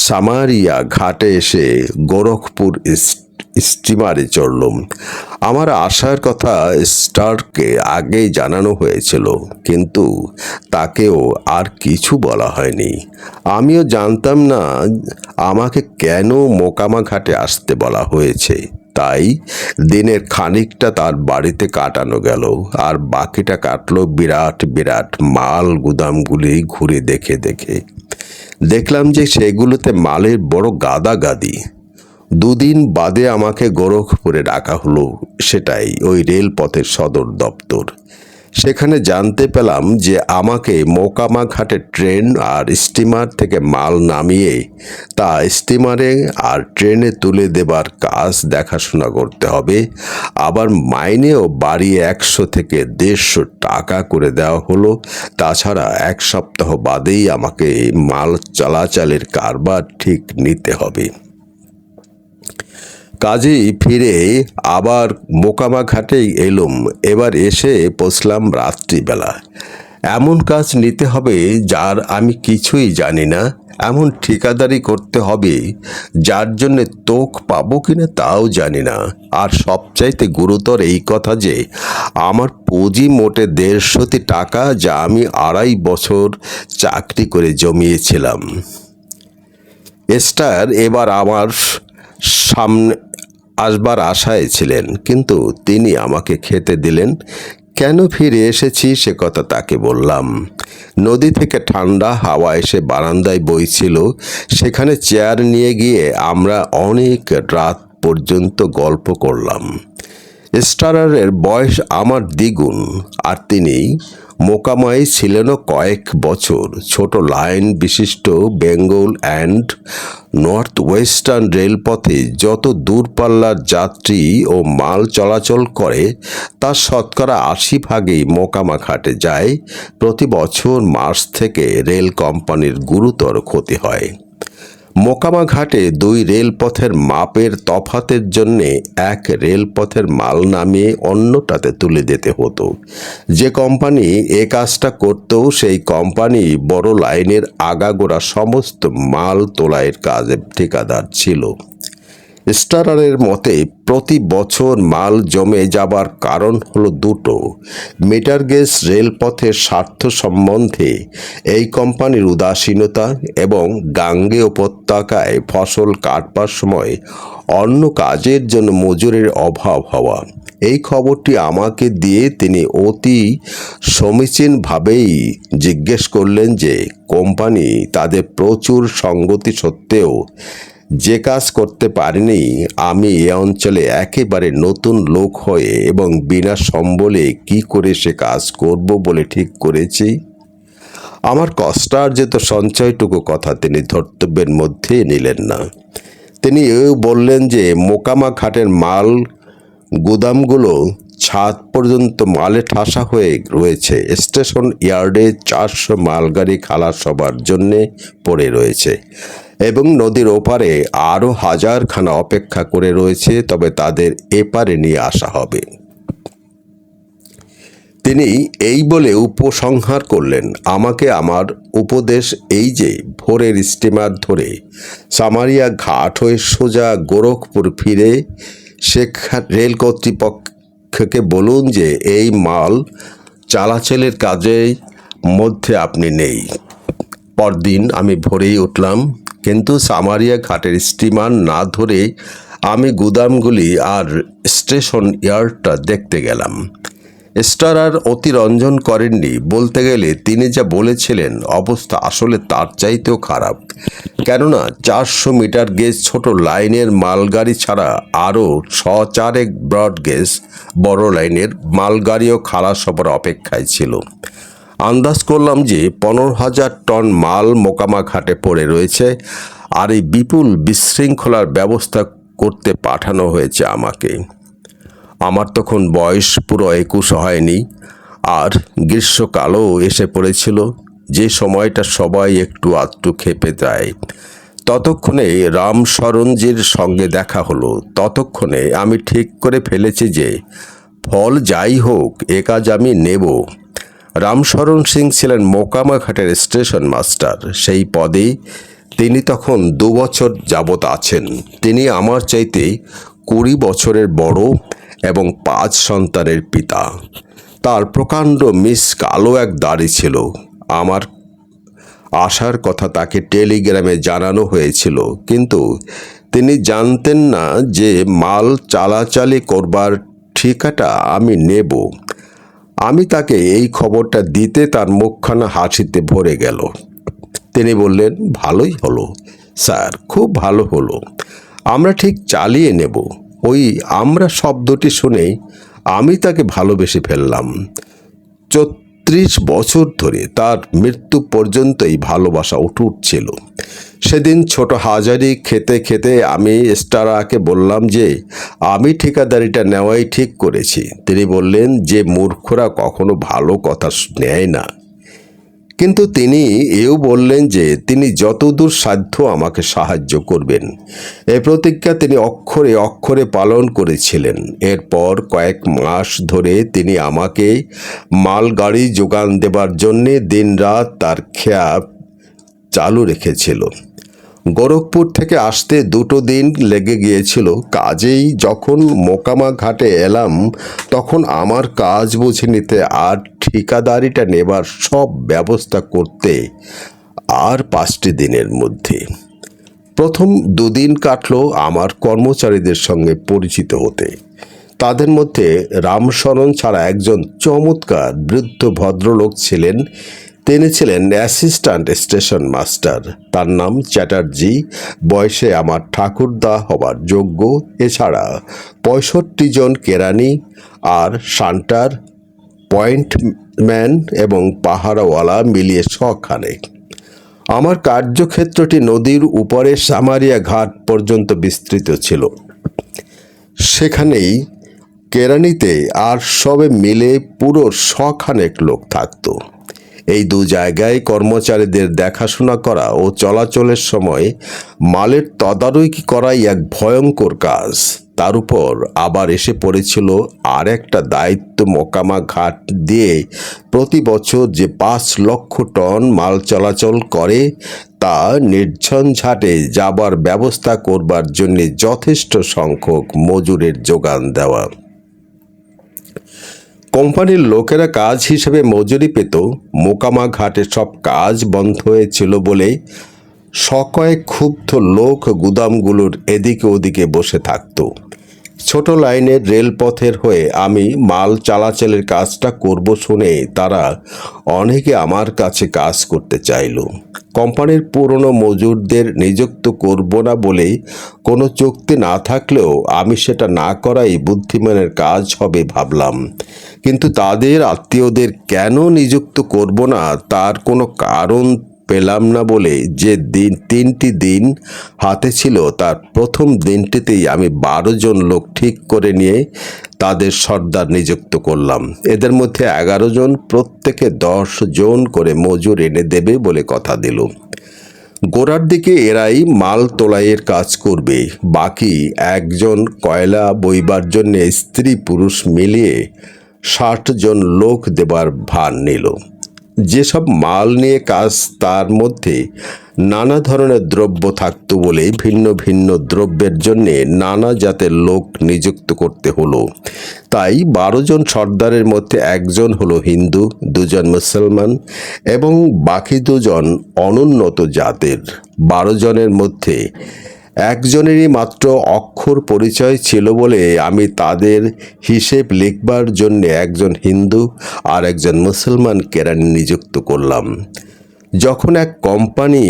সামারিয়া ঘাটে এসে গোরখপুর স্টিমারে চড়লাম। আমার আসার কথা স্টারকে আগেই জানানো হয়েছিল, কিন্তু তাকেও আর কিছু বলা হয়নি। আমিও জানতাম না আমাকে কেন মোকামা ঘাটে আসতে বলা হয়েছে। তাই দিনের খানিকটা তার বাড়িতে কাটানো গেল, আর বাকিটা কাটলো বিরাট বিরাট মাল গুদামগুলি ঘুরে দেখে দেখে। দেখলাম যে সেগুলোতে মালের বড় গাদাগাদি। 2 দিন বাদে আমাকে গোরখপুরে ডাকা হলো, সেটাই ওই রেলপথের সদর দপ্তর। সেখানে জানতে পেলাম যে আমাকে মোকামা ঘাটে ট্রেন আর স্টিমার থেকে মাল নামিয়ে তা স্টিমারে আর ট্রেনে তুলে দেবার কাজ দেখাশোনা করতে হবে। আবার মাইনেও বাড়িয়ে 100 থেকে 150 টাকা করে দেওয়া হলো। তাছাড়া 1 সপ্তাহ বাদেই আমাকে মাল চলাচলের কারবার ঠিক নিতে হবে। কাজেই ফিরে আবার মোকামা ঘাটেই এলুম। এবার এসে পৌঁছলাম রাত্রিবেলা। এমন কাজ নিতে হবে যার আমি কিছুই জানি না, এমন ঠিকাদারি করতে হবে যার জন্য তোক পাবো কিনা তাও জানি না। আর সবচাইতে গুরুতর এই কথা যে আমার পুঁজি মোটে 150 টাকা, যা আমি 2.5 বছর চাকরি করে জমিয়েছিলাম। এস্টার এবার আমার সামনে আসবার আশায় ছিলেন, কিন্তু তিনি আমাকে খেতে দিলেন। কেন ফিরে এসেছি সে কথা তাকে বললাম। নদী থেকে ঠান্ডা হাওয়া এসে বারান্দায় বইছিল, সেখানে চেয়ার নিয়ে গিয়ে আমরা অনেক রাত পর্যন্ত গল্প করলাম। স্টারারের বয়স আমার দ্বিগুণ, আর তিনি মোকামায় ছিলেনও কয়েক বছর। ছোট লাইন বিশিষ্ট বেঙ্গল অ্যান্ড নর্থ ওয়েস্টার্ন রেলপথে যত দূরপাল্লার যাত্রী ও মাল চলাচল করে তার শতকরা 80 ভাগই মোকামা ঘাটে যায়। প্রতি বছর মার্চ থেকে রেল কোম্পানির গুরুতর ক্ষতি হয়। মোকামা ঘাটে 2 রেলপথের মাপের তফাতের জন্যে এক রেলপথের মাল নামিয়ে অন্যটাতে তুলে দিতে হতো। যে কোম্পানি এ কাজটা করত সেই কোম্পানি বড় লাইনের আগাগোড়া সমস্ত মাল তোলাইয়ের কাজে ঠিকাদার ছিল। স্টারারের মতে প্রতি বছর মাল জমে যাবার কারণ হলো দুটো: মিটার গেজ রেলপথের স্বার্থ সম্বন্ধে এই কোম্পানির উদাসীনতা, এবং গাঙ্গে উপত্যকায় ফসল কাটবার সময় অন্য কাজের জন্য মজুরের অভাব হওয়া। এই খবরটি আমাকে দিয়ে তিনি অতি সমীচীনভাবেই জিজ্ঞেস করলেন যে কোম্পানি তাদের প্রচুর সঙ্গতি সত্ত্বেও যে কাজ করতে পারেনি, আমি এ অঞ্চলে একেবারে নতুন লোক হয়ে এবং বিনা সম্বলে কি করে সে কাজ করব বলে ঠিক করেছি। আমার কষ্টার্জিত সঞ্চয়টুকু কথা তিনি ধর্তব্যের মধ্যে নিলেন না। তিনি এও বললেন যে মোকামা ঘাটের মাল গুদামগুলো ছাদ পর্যন্ত মালে ঠাসা হয়ে রয়েছে। স্টেশন ইয়ার্ডে 400 মালগাড়ি খালাস হবার জন্যে পড়ে রয়েছে, এবং নদীর ওপারে আরও 1000খানা অপেক্ষা করে রয়েছে, তবে তাদের এপারে নিয়ে আসা হবে। তিনি এই বলে উপসংহার করলেন আমাকে। আমার উপদেশ এই যে ভোরের স্টিমার ধরে সামারিয়া ঘাট হয়ে সোজা গোরখপুর ফিরে রেল কর্তৃপক্ষকে বলুন যে এই মাল চালাচলের কাজের মধ্যে আপনি নেই। পরদিন আমি ভোরেই উঠলাম, কিন্তু সামারিয়া ঘাটের স্টিমার না ধরে আমি গুদামগুলি আর স্টেশন ইয়ার্ডটা দেখতে গেলাম। স্টারার অতিরঞ্জন করেননি। বলতে গেলে তিনি যা বলেছিলেন অবস্থা আসলে তার চাইতেও খারাপ। কেননা 400 মিটার গেজ ছোট লাইনের মালগাড়ি ছাড়া আরও 6-4 ব্রড গেজ বড় লাইনের মালগাড়িও খালাস হবার অপেক্ষায় ছিল। আন্দাজ করলাম যে 15,000 টন মাল মোকামা ঘাটে পড়ে রয়েছে, আর এই বিপুল বিশৃঙ্খলার ব্যবস্থা করতে পাঠানো হয়েছে আমাকে। আমার তখন বয়স পুরো 21 হয়নি, আর গ্রীষ্মকালও এসে পড়েছিল, যে সময়টা সবাই একটু আধটু খেপে যায়। ততক্ষণে রামশরণজির সঙ্গে দেখা হলো। ততক্ষণে আমি ঠিক করে ফেলেছি যে ফল যাই হোক এ কাজ আমি নেব। রামশরণ সিং ছিলেন মোকামা ঘাটের স্টেশন মাস্টার। সেই পদে তিনি তখন 2 বছর যাবৎ আছেন। তিনি আমার চাইতে 20 বছরের বড় এবং 5 সন্তানের পিতা। তার প্রকাণ্ড কালো এক দাড়ি ছিল। আমার আসার কথা তাকে টেলিগ্রামে জানানো হয়েছিল, কিন্তু তিনি জানতেন না যে মাল চালাচালি করবার ঠিকাটা আমি নেব। আমি তাকে এই খবরটা দিতে তার মুখখানা হাসিতে ভরে গেল। তিনি বললেন, ভালোই হলো স্যার, খুব ভালো হলো, আমরা ঠিক চালিয়ে নেব। ওই আমরা শব্দটি শুনে আমি তাকে ভালোবেসে ফেললাম। 34 বছর ধরে তার মৃত্যু পর্যন্ত এই ভালোবাসা অটুট ছিল। সেদিন ছোট হাজারি খেতে খেতে আমি স্টারাকে বললাম যে আমি ঠিকাদারিটা নেওয়াই ঠিক করেছি। তিনি বললেন যে মূর্খরা কখনো ভালো কথা নেয় না। কিন্তু তিনি এও বললেন যে তিনি যতদূর সাধ্য আমাকে সাহায্য করবেন। এই প্রতিজ্ঞা তিনি অক্ষরে অক্ষরে পালন করেছিলেন। এরপর কয়েক মাস ধরে তিনি আমাকে মালগাড়ি যোগান দেবার জন্যে দিনরাত তার খেয়া চালু রেখেছিল। গোরখপুর থেকে আসতে 2 দিন লেগে গিয়েছিল। কাজেই যখন মোকামা ঘাটে এলাম তখন আমার কাজ বুঝে নিতে আর ঠিকাদারিটা নেবার সব ব্যবস্থা করতে আর 5টি দিনের মধ্যে। প্রথম 2 দিন কাটলো আমার কর্মচারীদের সঙ্গে পরিচিত হতে। তাদের মধ্যে রামশরণ ছাড়া একজন চমৎকার বৃদ্ধ ভদ্রলোক ছিলেন। তিনি ছিলেন অ্যাসিস্ট্যান্ট স্টেশন মাস্টার। তার নাম চ্যাটার্জি। বয়সে আমার ঠাকুরদা হবার যোগ্য। এছাড়া 65 জন কেরানি আর শান্টার, পয়েন্টম্যান এবং পাহারাওয়ালা মিলিয়ে 100 আমার কার্যক্ষেত্রটি নদীর উপরে সামারিয়া ঘাট পর্যন্ত বিস্তৃত ছিল। সেখানেই কেরানিতে আর সবে মিলে পুরো 100 লোক থাকতো। এই 2 জায়গায় কর্মচারীদের দেখাশোনা করা ও চলাচলের সময় মালের তদারকি করাই এক ভয়ঙ্কর কাজ। তার উপর আবার এসে পড়েছিল আর একটা দায়িত্ব, মোকামা ঘাট দিয়ে প্রতি বছর যে 5 লক্ষ টন মাল চলাচল করে তা নির্ঝঞ্ঝাটে যাবার ব্যবস্থা করবার জন্য যথেষ্ট সংখ্যক মজুরের যোগান দেওয়া। কোম্পানির লোকেরা কাজ হিসেবে মজুরি পেত। মোকামা ঘাটে সব কাজ বন্ধ হয়েছিল বলে কয়েক ক্ষুব্ধ লোক গুদামগুলোর এদিকে ওদিকে বসে থাকত। ছোট লাইনের রেলপথের হয়ে আমি মাল চলাচলের কাজটা করব শুনে তারা অনেকে আমার কাছে কাজ করতে চাইল। কোম্পানির পুরনো মজুরদের নিযুক্ত করব না বলে কোনো চুক্তি না থাকলেও আমি সেটা না করাই বুদ্ধিমানের কাজ হবে ভাবলাম। কিন্তু তাদের আত্মীয়দের কেন নিযুক্ত করব না তার কোনো কারণ পেলাম না বলে যে 3টি দিন হাতে ছিল তার প্রথম দিনটিতেই আমি 12 জন লোক ঠিক করে নিয়ে তাদের সর্দার নিযুক্ত করলাম। এদের মধ্যে 11 জন প্রত্যেকে 10 জন করে মজুর এনে দেবে বলে কথা দিল। গোড়ার দিকে এরাই মাল তোলাইয়ের কাজ করবে। বাকি 1 জন কয়লা বইবার জন্য স্ত্রী পুরুষ মিলিয়ে 60 জন লোক দেবার ভার নিল। যেসব মাল নিয়ে কাজ তার মধ্যে নানা ধরনের দ্রব্য থাকতো বলে ভিন্ন ভিন্ন দ্রব্যের জন্যে নানা জাতের লোক নিযুক্ত করতে হলো। তাই 12 জন সর্দারের মধ্যে 1 জন হলো হিন্দু, 2 জন মুসলমান এবং বাকি 2 জন অনুন্নত জাতের। 12 জনের মধ্যে 1 জনেরই মাত্র অক্ষর পরিচয় ছিল বলে আমি তাদের হিসেব লিখবার জন্য 1 জন হিন্দু আর 1 জন মুসলমান কেরানি নিযুক্ত করলাম। যখন এক কোম্পানি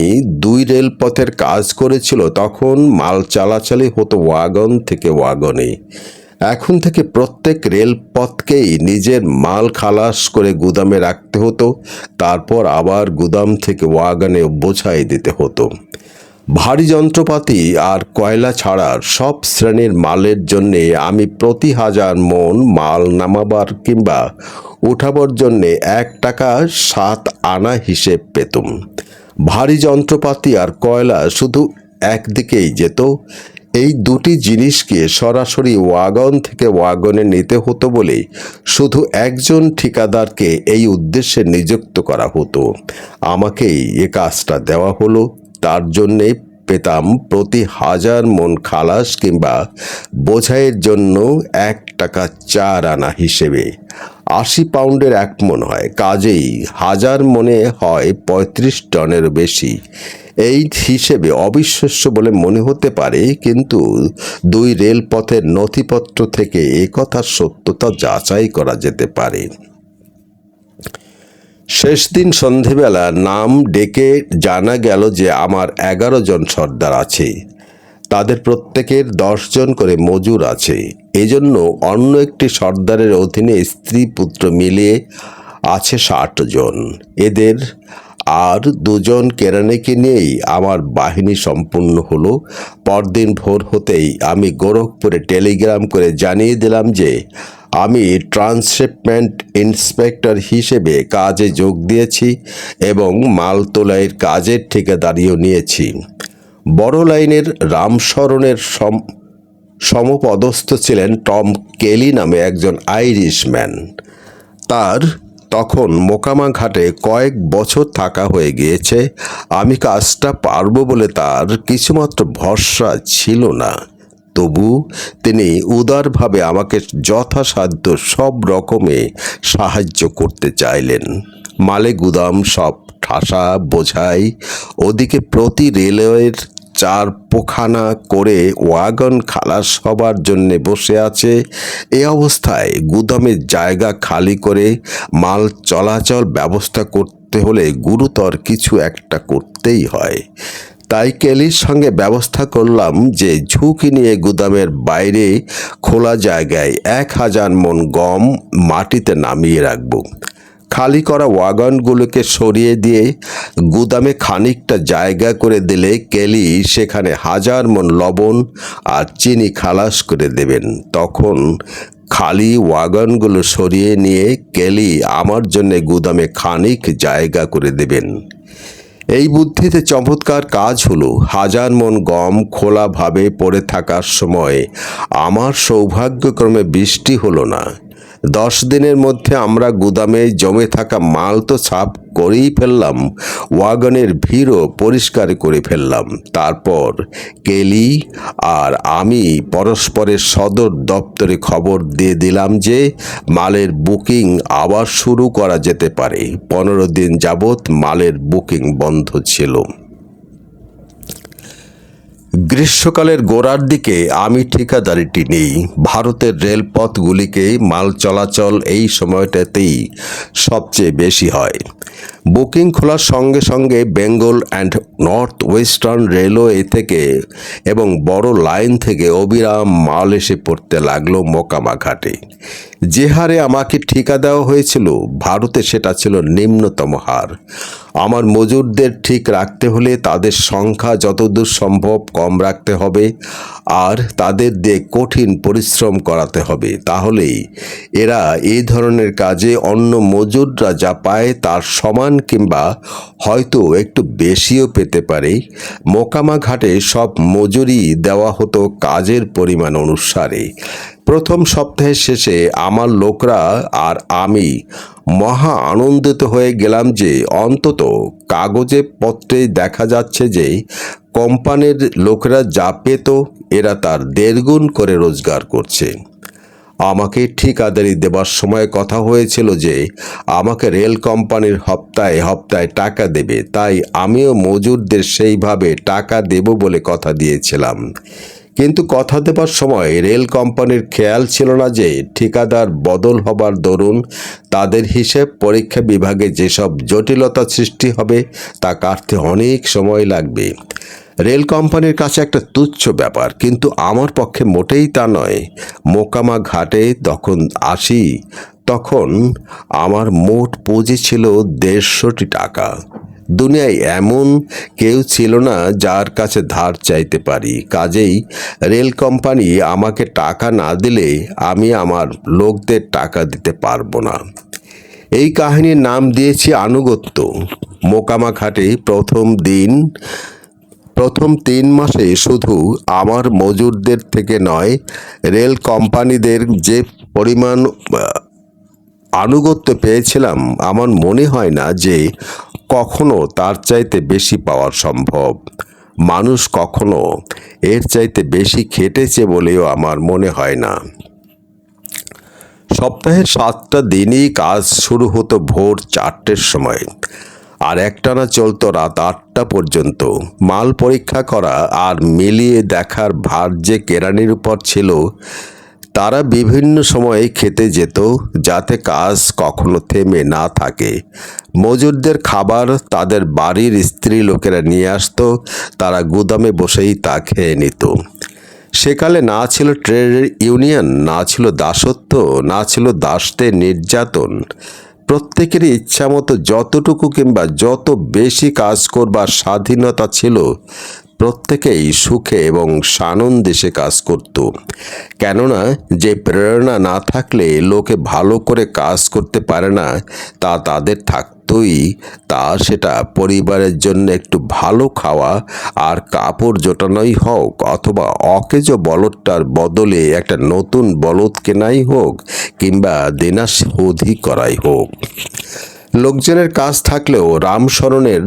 2 রেলপথের কাজ করেছিল তখন মাল চালাচালি হতো ওয়াগন থেকে ওয়াগনে। এখন থেকে প্রত্যেক রেলপথকেই নিজের মাল খালাস করে গুদামে রাখতে হতো, তারপর আবার গুদাম থেকে ওয়াগনে বোঝাই দিতে হতো। ভারী যন্ত্রপাতি আর কয়লা ছাড়া সব শ্রেণীর মালের জন্যে আমি প্রতি 1000 মণ মাল নামাবার কিংবা উঠাবার জন্যে 1 টাকা 7 আনা হিসেব পেতুম। ভারী যন্ত্রপাতি আর কয়লা শুধু একদিকেই যেত। এই 2টি জিনিসকে সরাসরি ওয়াগন থেকে ওয়াগনে নিতে হতো বলে শুধু 1 জন ঠিকাদারকে এই উদ্দেশ্যে নিযুক্ত করা হতো। আমাকেই এ কাজটা দেওয়া হলো। তার জন্যে পেতাম প্রতি 1000 মণ খালাস কিংবা বোঝাইয়ের জন্য 1 টাকা 4 আনা হিসেবে। 80 পাউন্ডের 1 মণ হয়। কাজেই 1000 মণে হয় 35 টনের বেশি। এই হিসেবে অবিশ্বাস্য বলে মনে হতে পারে, কিন্তু 2 রেলপথের নথিপত্র থেকে একথার সত্যতা যাচাই করা যেতে পারে। শেষ দিন সন্ধেবেলা নাম ডেকে জানা গেল যে আমার 11 জন সর্দার আছে। তাদের প্রত্যেকের 10 জন করে মজুর আছে। এজন্য অন্য একটি সর্দারের অধীনে স্ত্রী পুত্র মিলিয়ে আছে 60 জন। এদের আর 2 জন কেরানিকে নিয়েই আমার বাহিনী সম্পূর্ণ হলো। পরদিন ভোর হতেই আমি গোরখপুরে টেলিগ্রাম করে জানিয়ে দিলাম যে আমি ট্রান্সশিপমেন্ট ইন্সপেক্টর হিসেবে কাজে যোগ দিয়েছি এবং মাল তোলাইয়ের কাজের ঠিকাদারিও নিয়েছি। বড় লাইনের রামশরণের সমপদস্থ ছিলেন টম কেলি নামে একজন আইরিশম্যান। তার তখন মোকামা ঘাটে কয়েক বছর থাকা হয়ে গিয়েছে। আমি কাজটা পারবো বলে তার কিছুমাত্র ভরসা ছিল না। তবু তিনি উদারভাবে আমাকে যথাসাধ্য সব রকমে সাহায্য করতে চাইলেন। মালে গুদাম সব ঠাসা বোঝাই, ওদিকে প্রতি রেলওয়ের 4 পোখানা করে ওয়াগন খালাস হবার জন্যে বসে আছে। এ অবস্থায় গুদামের জায়গা খালি করে মাল চলাচল ব্যবস্থা করতে হলে গুরুতর কিছু একটা করতেই হয়। তাই কেলির সঙ্গে ব্যবস্থা করলাম যে ঝুঁকি নিয়ে গুদামের বাইরে খোলা জায়গায় 1000 মণ গম মাটিতে নামিয়ে রাখব। খালি করা ওয়াগনগুলোকে সরিয়ে দিয়ে গুদামে খানিকটা জায়গা করে দিলে কেলি সেখানে 1000 মণ লবণ আর চিনি খালাস করে দেবেন। তখন খালি ওয়াগনগুলো সরিয়ে নিয়ে কেলি আমার জন্য গুদামে খানিক জায়গা করে দেবেন। এই বুদ্ধিতে চমৎকার কাজ হলো। 1000 মণ গম খোলাভাবে পড়ে থাকার সময় আমার সৌভাগ্যক্রমে বৃষ্টি হলো না। 10 দিনের মধ্যে আমরা গুদামে জমে থাকা মাল তো সাফ করেই ফেললাম, ওয়াগনের ভিড়ও পরিষ্কার করে ফেললাম। তারপর কেলি আর আমি পরস্পরের সদর দপ্তরে খবর দিয়ে দিলাম যে মালের বুকিং আবার শুরু করা যেতে পারে। 15 দিন যাবৎ মালের বুকিং বন্ধ ছিল। গ্রীষ্মকালের গোড়ার দিকে আমি ঠিকাদারিটি নেই। ভারতের রেলপথগুলিকে মাল চলাচল এই সময়টাতেই সবচেয়ে বেশি হয়। বুকিং খোলার সঙ্গে সঙ্গে Bengal and north western railway থেকে এবং বড় লাইন থেকে অবিরাম মাল এসে পড়তে লাগলো মোকামা ঘাটে। যে হারে আমাকে ঠিকা দেওয়া হয়েছিল ভারতে সেটা ছিল নিম্নতম হার। আমার মজুরদের ঠিক রাখতে হলে তাদের সংখ্যা যতদূর সম্ভব কম রাখতে হবে আর তাদের দিয়ে কঠিন পরিশ্রম করাতে হবে। তাহলেই এরা এই ধরনের কাজে অন্য মজুররা যা পায় তার সমান কিংবা হয়তো একটু বেশিও পেতে পারে। মোকামা ঘাটে সব মজুরি দেওয়া হতো কাজের পরিমাণ অনুসারে। প্রথম সপ্তাহের শেষে আমার লোকরা আর আমি মহা আনন্দিত হয়ে গেলাম যে অন্তত কাগজে পত্রে দেখা যাচ্ছে যে কোম্পানির লোকেরা যা পেত এরা তার 1.5 গুণ করে রোজগার করছে। আমাকে ঠিকাদারি দেবার সময় কথা হয়েছিল যে আমাকে রেল কোম্পানির হপ্তায় হপ্তায় টাকা দেবে, তাই আমিও মজুরদের সেইভাবে টাকা দেব বলে কথা দিয়েছিলাম। কিন্তু কথা দেবার সময় রেল কোম্পানির খেয়াল ছিল না যে ঠিকাদার বদল হবার দরুন তাদের হিসেব পরীক্ষা বিভাগে যেসব জটিলতা সৃষ্টি হবে তা কাটতে অনেক সময় লাগবে। রেল কোম্পানির কাছে একটা তুচ্ছ ব্যাপার, কিন্তু আমার পক্ষে মোটেই তা নয়। মোকামা ঘাটে যখন আসি তখন আমার মোট পুঁজি ছিল 150 টাকা। দুনিয়ায় এমন কেউ ছিল না যার কাছে ধার চাইতে পারি। কাজেই রেল কোম্পানি আমাকে টাকা না দিলে আমি আমার লোকদের টাকা দিতে পারবো না। এই কাহিনীর নাম দিয়েছি আনুগত্য। মোকামা ঘাটে প্রথম 3 মাসে শুধু আমার মজুরদের থেকে নয়, রেল কোম্পানিদের যে পরিমাণ আনুগত্য পেয়েছিলাম আমার মনে হয় না যে কখনো তার চাইতে বেশি পাওয়া সম্ভব। মানুষ কখনো এর চাইতে বেশি খেটেছে বলেও আমার মনে হয় না। সপ্তাহের 7টা দিনই কাজ শুরু হতো ভোর 4টের সময় আর একটানা চলতো রাত 8টা পর্যন্ত। মাল পরীক্ষা করা আর মিলিয়ে দেখার ভার যে কেরানির উপর ছিল। তারা বিভিন্ন সময়ে খেতে যেত যাতে কাজ কখনো থেমে না থাকে। মজুরদের খাবার তাদের বাড়ির স্ত্রী লোকেরা নিয়ে আসতো, তারা গুদামে বসেই তা খেয়ে নিত। সেকালে না ছিল ট্রেড ইউনিয়ন, না ছিল দাসত্ব, না ছিল দাসদের নির্যাতন। প্রত্যেকেরই ইচ্ছামতো যতটুকু কিংবা যত বেশি কাজ করবার স্বাধীনতা ছিল। প্রত্যেকেই সুখে এবং সানন্দে সে কাজ করত। কেননা যে প্রেরণা না থাকলে লোকে ভালো করে কাজ করতে পারে না, তা তাদের থাকতই। তা সেটা পরিবারের জন্য একটু ভালো খাওয়া আর কাপড় জোটানোই হোক, অথবা অকেজো বলদটার বদলে একটা নতুন বলদ কেনাই হোক, কিংবা দেনা শোধই করাই হোক। লোকজনের কাজ থাকলেও রামশরণের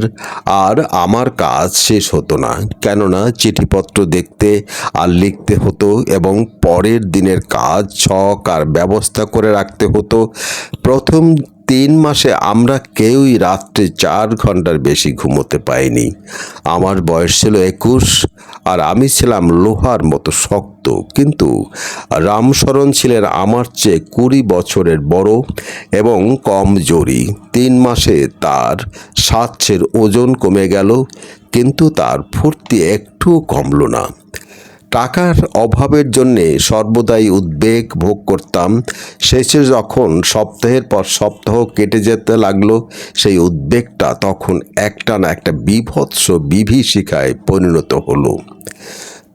আর আমার কাজ শেষ হতো না। কেননা চিঠিপত্র দেখতে আর লিখতে হতো এবং পরের দিনের কাজ ছক আর ব্যবস্থা করে রাখতে হতো। প্রথম 3 মাসে আমরা কেউই রাত্রে 4 ঘন্টার বেশি ঘুমোতে পাইনি। আমার বয়স ছিল 21 আর আমি ছিলাম লোহার মতো শক্ত, কিন্তু রামশরণ ছিলেন আমার চেয়ে 20 বছরের বড় এবং কমজোরি। 3 মাসে তার সাচ্ছের ওজন কমে গেল, কিন্তু তার ফুর্তি একটুও কমল না। টাকার অভাবের জন্যে সর্বদাই উদ্বেগ ভোগ করতাম। শেষে যখন সপ্তাহের পর সপ্তাহ কেটে যেতে লাগলো, সেই উদ্বেগটা তখন একটানা একটা বীভৎস বিভীষিকায় পরিণত হলো।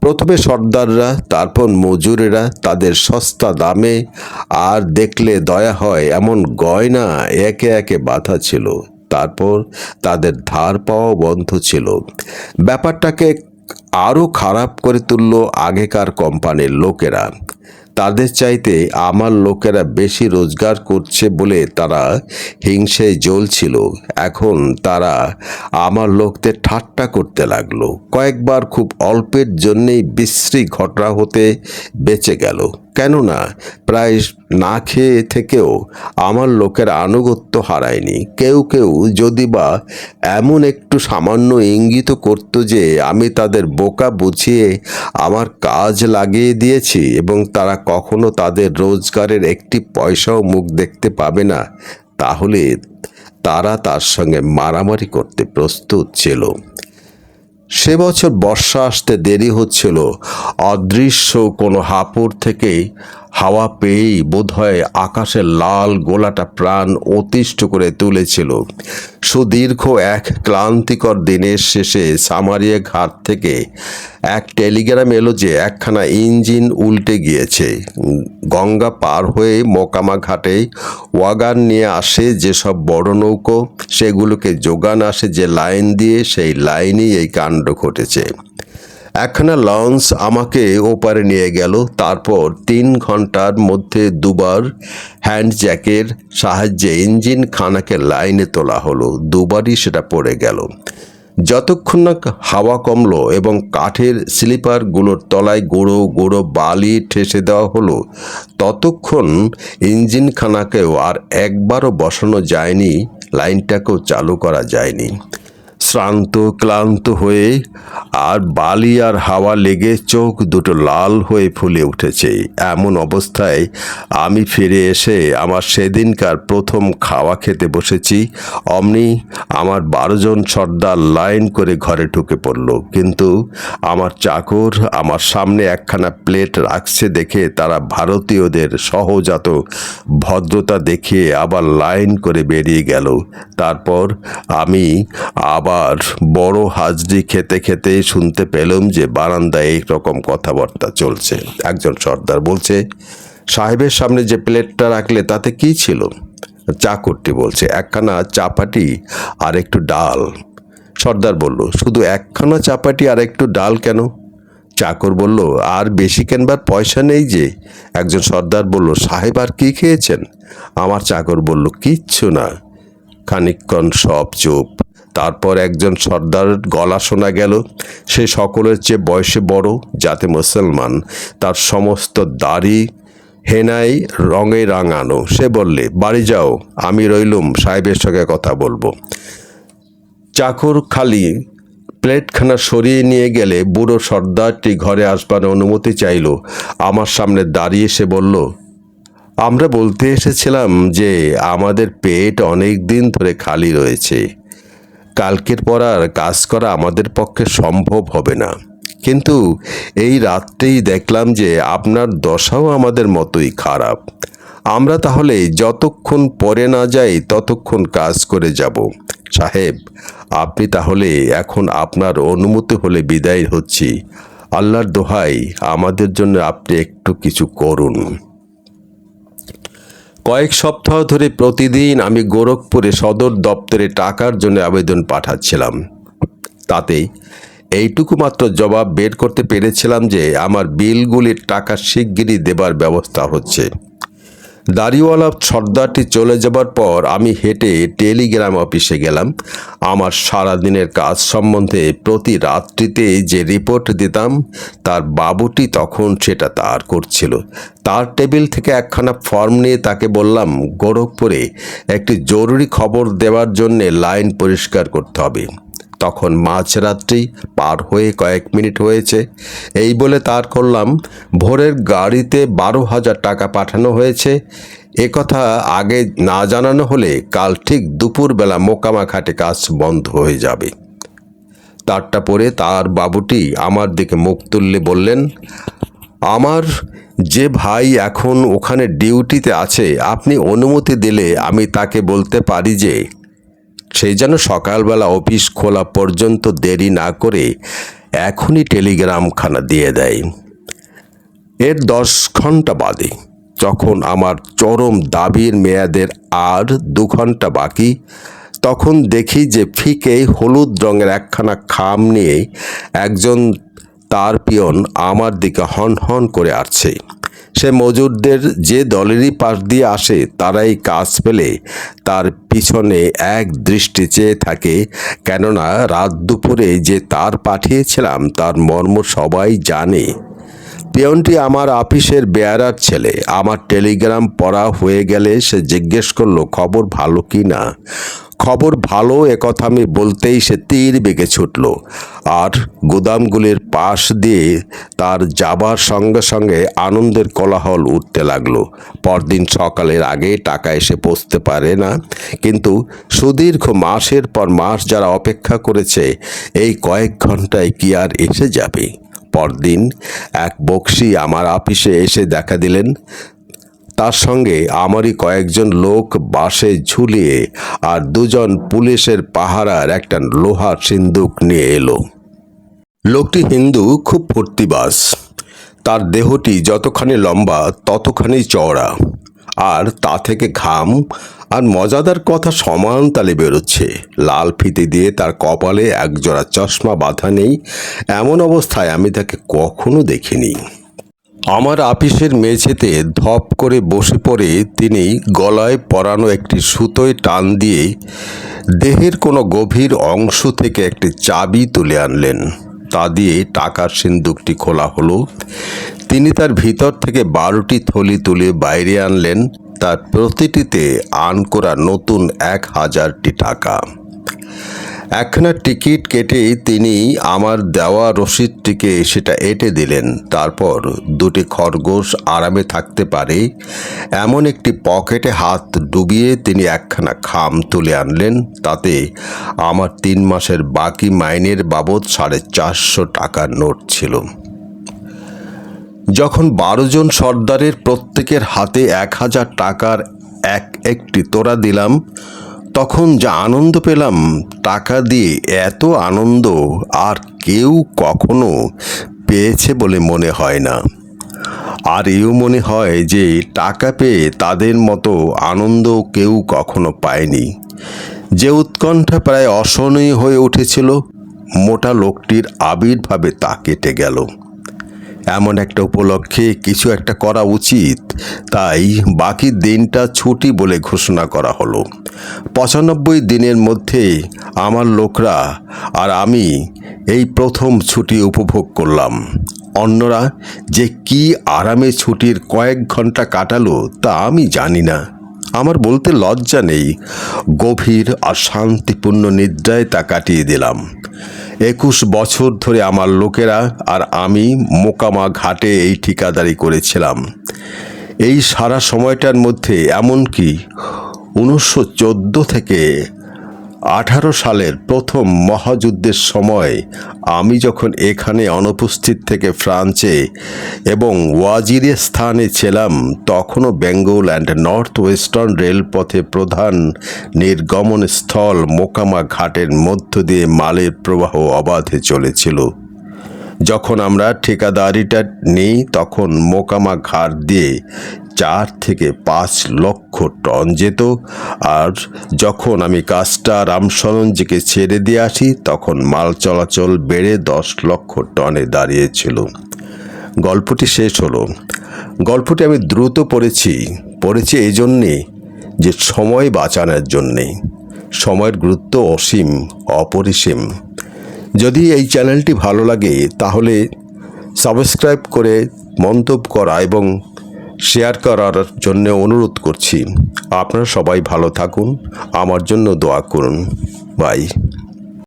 প্রথমে সর্দাররা, তারপর মজুরেরা তাদের সস্তা দামে আর দেখলে দয়া হয় এমন গয়না একে একে বাঁধা ছিল। তারপর তাদের ধার পাওয়া বন্ধ ছিল। ব্যাপারটাকে আরও খারাপ করে তুলল আগেকার কোম্পানির লোকেরা। তাদের চাইতে আমার লোকেরা বেশি রোজগার করছে বলে তারা হিংসায় জ্বলছিল। এখন তারা আমার লোকদের ঠাট্টা করতে লাগলো। কয়েকবার খুব অল্পের জন্যেই বিশ্রী ঘটনা হতে বেঁচে গেল। কেননা প্রায় না খেয়ে থেকেও আমার লোকের আনুগত্য হারায়নি। কেউ কেউ যদি বা এমন একটু সামান্য ইঙ্গিত করত যে আমি তাদের বোকা বুঝিয়ে আমার কাজ লাগিয়ে দিয়েছি এবং তারা কখনো তাদের রোজগারের একটি পয়সাও মুখ দেখতে পাবে না, তাহলে তারা তার সঙ্গে মারামারি করতে প্রস্তুত ছিল। সে বছর বর্ষা আসতে দেরি হচ্ছিল। অদৃশ্য কোনো হাঁপুড় থেকে হাওয়া পেয়েই বোধহয় আকাশের লাল গোলাটা প্রাণ অতিষ্ঠ করে তুলেছিল। সুদীর্ঘ এক ক্লান্তিকর দিনের শেষে সামারিয়া ঘাট থেকে এক টেলিগ্রাম এলো যে একখানা ইঞ্জিন উল্টে গিয়েছে। গঙ্গা পার হয়ে মোকামা ঘাটে ওয়াগান নিয়ে আসে যেসব বড় নৌকো, সেগুলোকে যোগান আসে যে লাইন দিয়ে, সেই লাইনেই এই কাণ্ড ঘটেছে। একখানা লঞ্চ আমাকে ওপারে নিয়ে গেল। তারপর 3 ঘন্টার মধ্যে দুবার হ্যান্ড জ্যাকের সাহায্যে ইঞ্জিন খানাকে লাইনে তোলা হলো। দুবারই সেটা পড়ে গেল। যতক্ষণ না হাওয়া কমলো এবং কাঠের স্লিপারগুলোর তলায় গুঁড়ো গুঁড়ো বালি ঠেসে দেওয়া হলো, ততক্ষণ ইঞ্জিনখানাকেও আর একবারও বসানো যায়নি, লাইনটাকেও চালু করা যায়নি। শ্রান্ত ক্লান্ত হয়ে আর বালি আর হাওয়া লেগে চোখ দুটো লাল হয়ে ফুলে উঠেছে। এমন অবস্থায় আমি ফিরে এসে আমার সেদিনকার প্রথম খাওয়া খেতে বসেছি। অমনি আমার 12 জন সর্দার লাইন করে ঘরে ঢুকে পড়ল। কিন্তু আমার চাকর আমার সামনে একখানা প্লেট রাখছে দেখে তারা ভারতীয়দের সহজাত ভদ্রতা দেখিয়ে আবার লাইন করে বেরিয়ে গেল। তারপর আমি আবার বড় হাজরি খেতে খেতে শুনতে পেলাম যে বারান্দায় এই রকম কথাবার্তা চলছে। একজন সর্দার বলছে, সাহেবের সামনে যে প্লেটটা রাখলে তাতে কি ছিল? চাকরটি বলছে, একখানা চাপাটি আর একটু ডাল। সর্দার বলল, শুধু একখানা চাপাটি আর একটু ডাল কেন? চাকর বলল, আর বেশি কেনবার পয়সা নেই যে। একজন সর্দার বলল, সাহেব আর কি খেয়েছেন? আমার চাকর বলল, কিচ্ছু না। খানিকক্ষণ সব চুপ। তারপর একজন সর্দার গলা শোনা গেল। সে সকলের চেয়ে বয়সে বড়, যাতে মুসলমান। তার সমস্ত দাড়ি হেনাই রঙে রাঙানো। সে বললে, বাড়ি যাও, আমি রইলুম, সাহেবের সঙ্গে কথা বলবো। চাকর খালি প্লেটখানা সরিয়ে নিয়ে গেলে বুড়ো সর্দারটি ঘরে আসবার অনুমতি চাইল। আমার সামনে দাঁড়িয়ে সে বলল, আমরা বলতে এসেছিলাম যে আমাদের পেট অনেক দিন ধরে খালি রয়েছে। কালকের পর আর কাজ করা আমাদের পক্ষে সম্ভব হবে না। কিন্তু এই রাত্রেই দেখলাম যে আপনার দশাও আমাদের মতোই খারাপ। আমরা তাহলে যতক্ষণ পরে না যাই ততক্ষণ কাজ করে যাব। সাহেব, আপনি তাহলে এখন আপনার অনুমতি হলে বিদায় হচ্ছি। আল্লাহর দোহাই আমাদের জন্য আপনি একটু কিছু করুন। কয়েক সপ্তাহ ধরে প্রতিদিন আমি গোরখপুরে সদর দপ্তরে টাকার জন্য আবেদন পাঠাচ্ছিলাম। তাতে এইটুকু মাত্র জবাব বের করতে পেরেছিলাম যে আমার বিলগুলির টাকা শিগগিরই দেবার ব্যবস্থা হচ্ছে। দাড়িওয়ালা সর্দারটি চলে যাবার পর আমি হেঁটে টেলিগ্রাম অফিসে গেলাম। আমার সারাদিনের কাজ সম্বন্ধে প্রতি রাত্রিতে যে রিপোর্ট দিতাম তার বাবুটি তখন সেটা তার করছিল। তার টেবিল থেকে একখানা ফর্ম নিয়ে তাকে বললাম, গোরখপুরে একটি জরুরি খবর দেওয়ার জন্যে লাইন পরিষ্কার করতে হবে। তখন মাঝরাত্রি পার হয়ে কয়েক মিনিট হয়েছে। এই বলে তার করলাম, ভোরের গাড়িতে 12,000 টাকা পাঠানো হয়েছে। একথা আগে না জানানো হলে কাল ঠিক দুপুরবেলা মোকামা ঘাটে কাজ বন্ধ হয়ে যাবে। তারটা পরে তার বাবুটি আমার দিকে মুখ তুললে বললেন, আমার যে ভাই এখন ওখানে ডিউটিতে আছে, আপনি অনুমতি দিলে আমি তাকে বলতে পারি যে সেই যেন সকালবেলা অফিস খোলা পর্যন্ত দেরি না করে এখনই টেলিগ্রামখানা দিয়ে দেয়। এর 10 ঘন্টা বাদে, যখন আমার চরম দাবির মেয়াদের আর 2 ঘন্টা বাকি, তখন দেখি যে ফিকে হলুদ রঙের একখানা খাম নিয়ে একজন তার পিয়ন আমার দিকে হন হন করে আসছে। সে মজুরদের যে দলেরই পাশ দিয়ে আসে তারাই কাজ পেলে তার পিছনে এক দৃষ্টি চেয়ে থাকে, কেননা রাত দুপুরে যে তার পাঠিয়েছিলাম তার মর্ম সবাই জানে। পিয়নটি আমার অফিসের বেয়ারার ছেলে। আমার টেলিগ্রাম পড়া হয়ে গেলে সে জিজ্ঞেস করলো খবর ভালো কি না। খবর ভালো একথা আমি বলতেই সে তীর বেগে ছুটল আর গুদামগুলির পাশ দিয়ে তার যাবার সঙ্গে সঙ্গে আনন্দের কোলাহল উঠতে লাগলো। পরদিন সকালের আগে টাকা এসে পৌঁছতে পারে না, কিন্তু সুদীর্ঘ মাসের পর মাস যারা অপেক্ষা করেছে এই কয়েক ঘন্টায় কি আর এসে যাবে? পরদিন এক বক্সি আমার অফিসে এসে দেখা দিলেন। তার সঙ্গে আমারই কয়েকজন লোক বাসে ঝুলিয়ে আর 2 জন পুলিশের পাহারার একটা লোহার সিন্দুক নিয়ে এলো। লোকটি হিন্দু, খুব ফুর্তিবাজ। তার দেহটি যতখানি লম্বা ততখানি চওড়া, আর তা থেকে ঘাম আর মজাদার কথা সমান তালে বেরোচ্ছে। লাল ফিতে দিয়ে তার কপালে একজোড়া চশমা বাঁধা নেই। এমন অবস্থায় আমি তাকে কখনো দেখিনি। আমার অফিসের মেঝেতে ধপ করে বসে পড়ে তিনি গলায় পরানো একটি সুতোয় টান দিয়ে দেহের কোনো গভীর অংশ থেকে একটি চাবি তুলে আনলেন। তা দিয়ে টাকার সিন্দুকটি খোলা হলো। তিনি তার ভিতর থেকে 12টি থলি তুলে বাইরে আনলেন। তার প্রতিটিতে আন করা নতুন 1000টি টাকা। একখানা টিকিট কেটে তিনি আমার দেওয়া রসিদটিকে সেটা এঁটে দিলেন। তারপর 2টি খরগোশ আরামে থাকতে পারে এমন একটি পকেটে হাত ডুবিয়ে তিনি একখানা খাম তুলে আনলেন। তাতে আমার 3 মাসের বাকি মাইনের বাবদ 450 টাকার নোট ছিল। যখন 12 জন সর্দারের প্রত্যেকের হাতে 1000 টাকার একটি তোড়া দিলাম, তখন যা আনন্দ পেলাম, টাকা দিয়ে এত আনন্দ আর কেউ কখনো পেয়েছে বলে মনে হয় না। আর এও মনে হয় যে টাকা পেয়ে তাদের মতো আনন্দ কেউ কখনো পায়নি। যে উৎকণ্ঠা প্রায় অসহনীয় হয়ে উঠেছিল, মোটা লোকটির আবির্ভাবে তা কেটে গেল। এমন একটা উপলক্ষে কিছু একটা করা উচিত, তাই বাকি দিনটা ছুটি বলে ঘোষণা করা হলো। 95 দিনের মধ্যে আমার লোকরা আর আমি এই প্রথম ছুটি উপভোগ করলাম। অন্যরা যে কি আরামে ছুটির কয়েক ঘন্টা কাটালো তা আমি জানি না। আমার বলতে লজ্জা নেই। গভীর আর শান্তিপূর্ণ নিদ্রায় তা কাটিয়ে দিলাম। 21 বছর ধরে আমার লোকেরা আর আমি মোকামা ঘাটে এই ঠিকাদারি করেছিলাম। এই সারা সময়টার মধ্যে এমনকি 1914 থেকে সালের প্রথম মহাযুদ্ধের সময় আমি যখন এখানে অনুপস্থিত থেকে ফ্রান্সে এবং ওয়াজিরিস্তানে ছিলাম, তখনও বেঙ্গল অ্যান্ড নর্থ ওয়েস্টার্ন রেলপথে প্রধান নির্গমন স্থল মোকামা ঘাটের মধ্য দিয়ে মালের প্রবাহ অবাধে চলেছিল। যখন আমরা ঠিকাদারিটা নিই তখন মোকামা ঘাট দিয়ে 4 থেকে 5 লক্ষ টন যেত, আর যখন আমি কাজটা রামসরঞ্জিকে ছেড়ে দিয়ে আসি তখন মাল চলাচল বেড়ে 10 লক্ষ টনে দাঁড়িয়েছিল। গল্পটি শেষ হলো। গল্পটি আমি দ্রুত পড়েছি এই জন্যে যে সময় বাঁচানোর জন্যে। সময়ের গুরুত্ব অসীম, অপরিসীম। যদি এই চ্যানেলটি ভালো লাগে তাহলে সাবস্ক্রাইব করে মন্তব্য করা এবং শেয়ার করার জন্য অনুরোধ করছি। আপনারা সবাই ভালো থাকুন, আমার জন্য দোয়া করুন। বাই।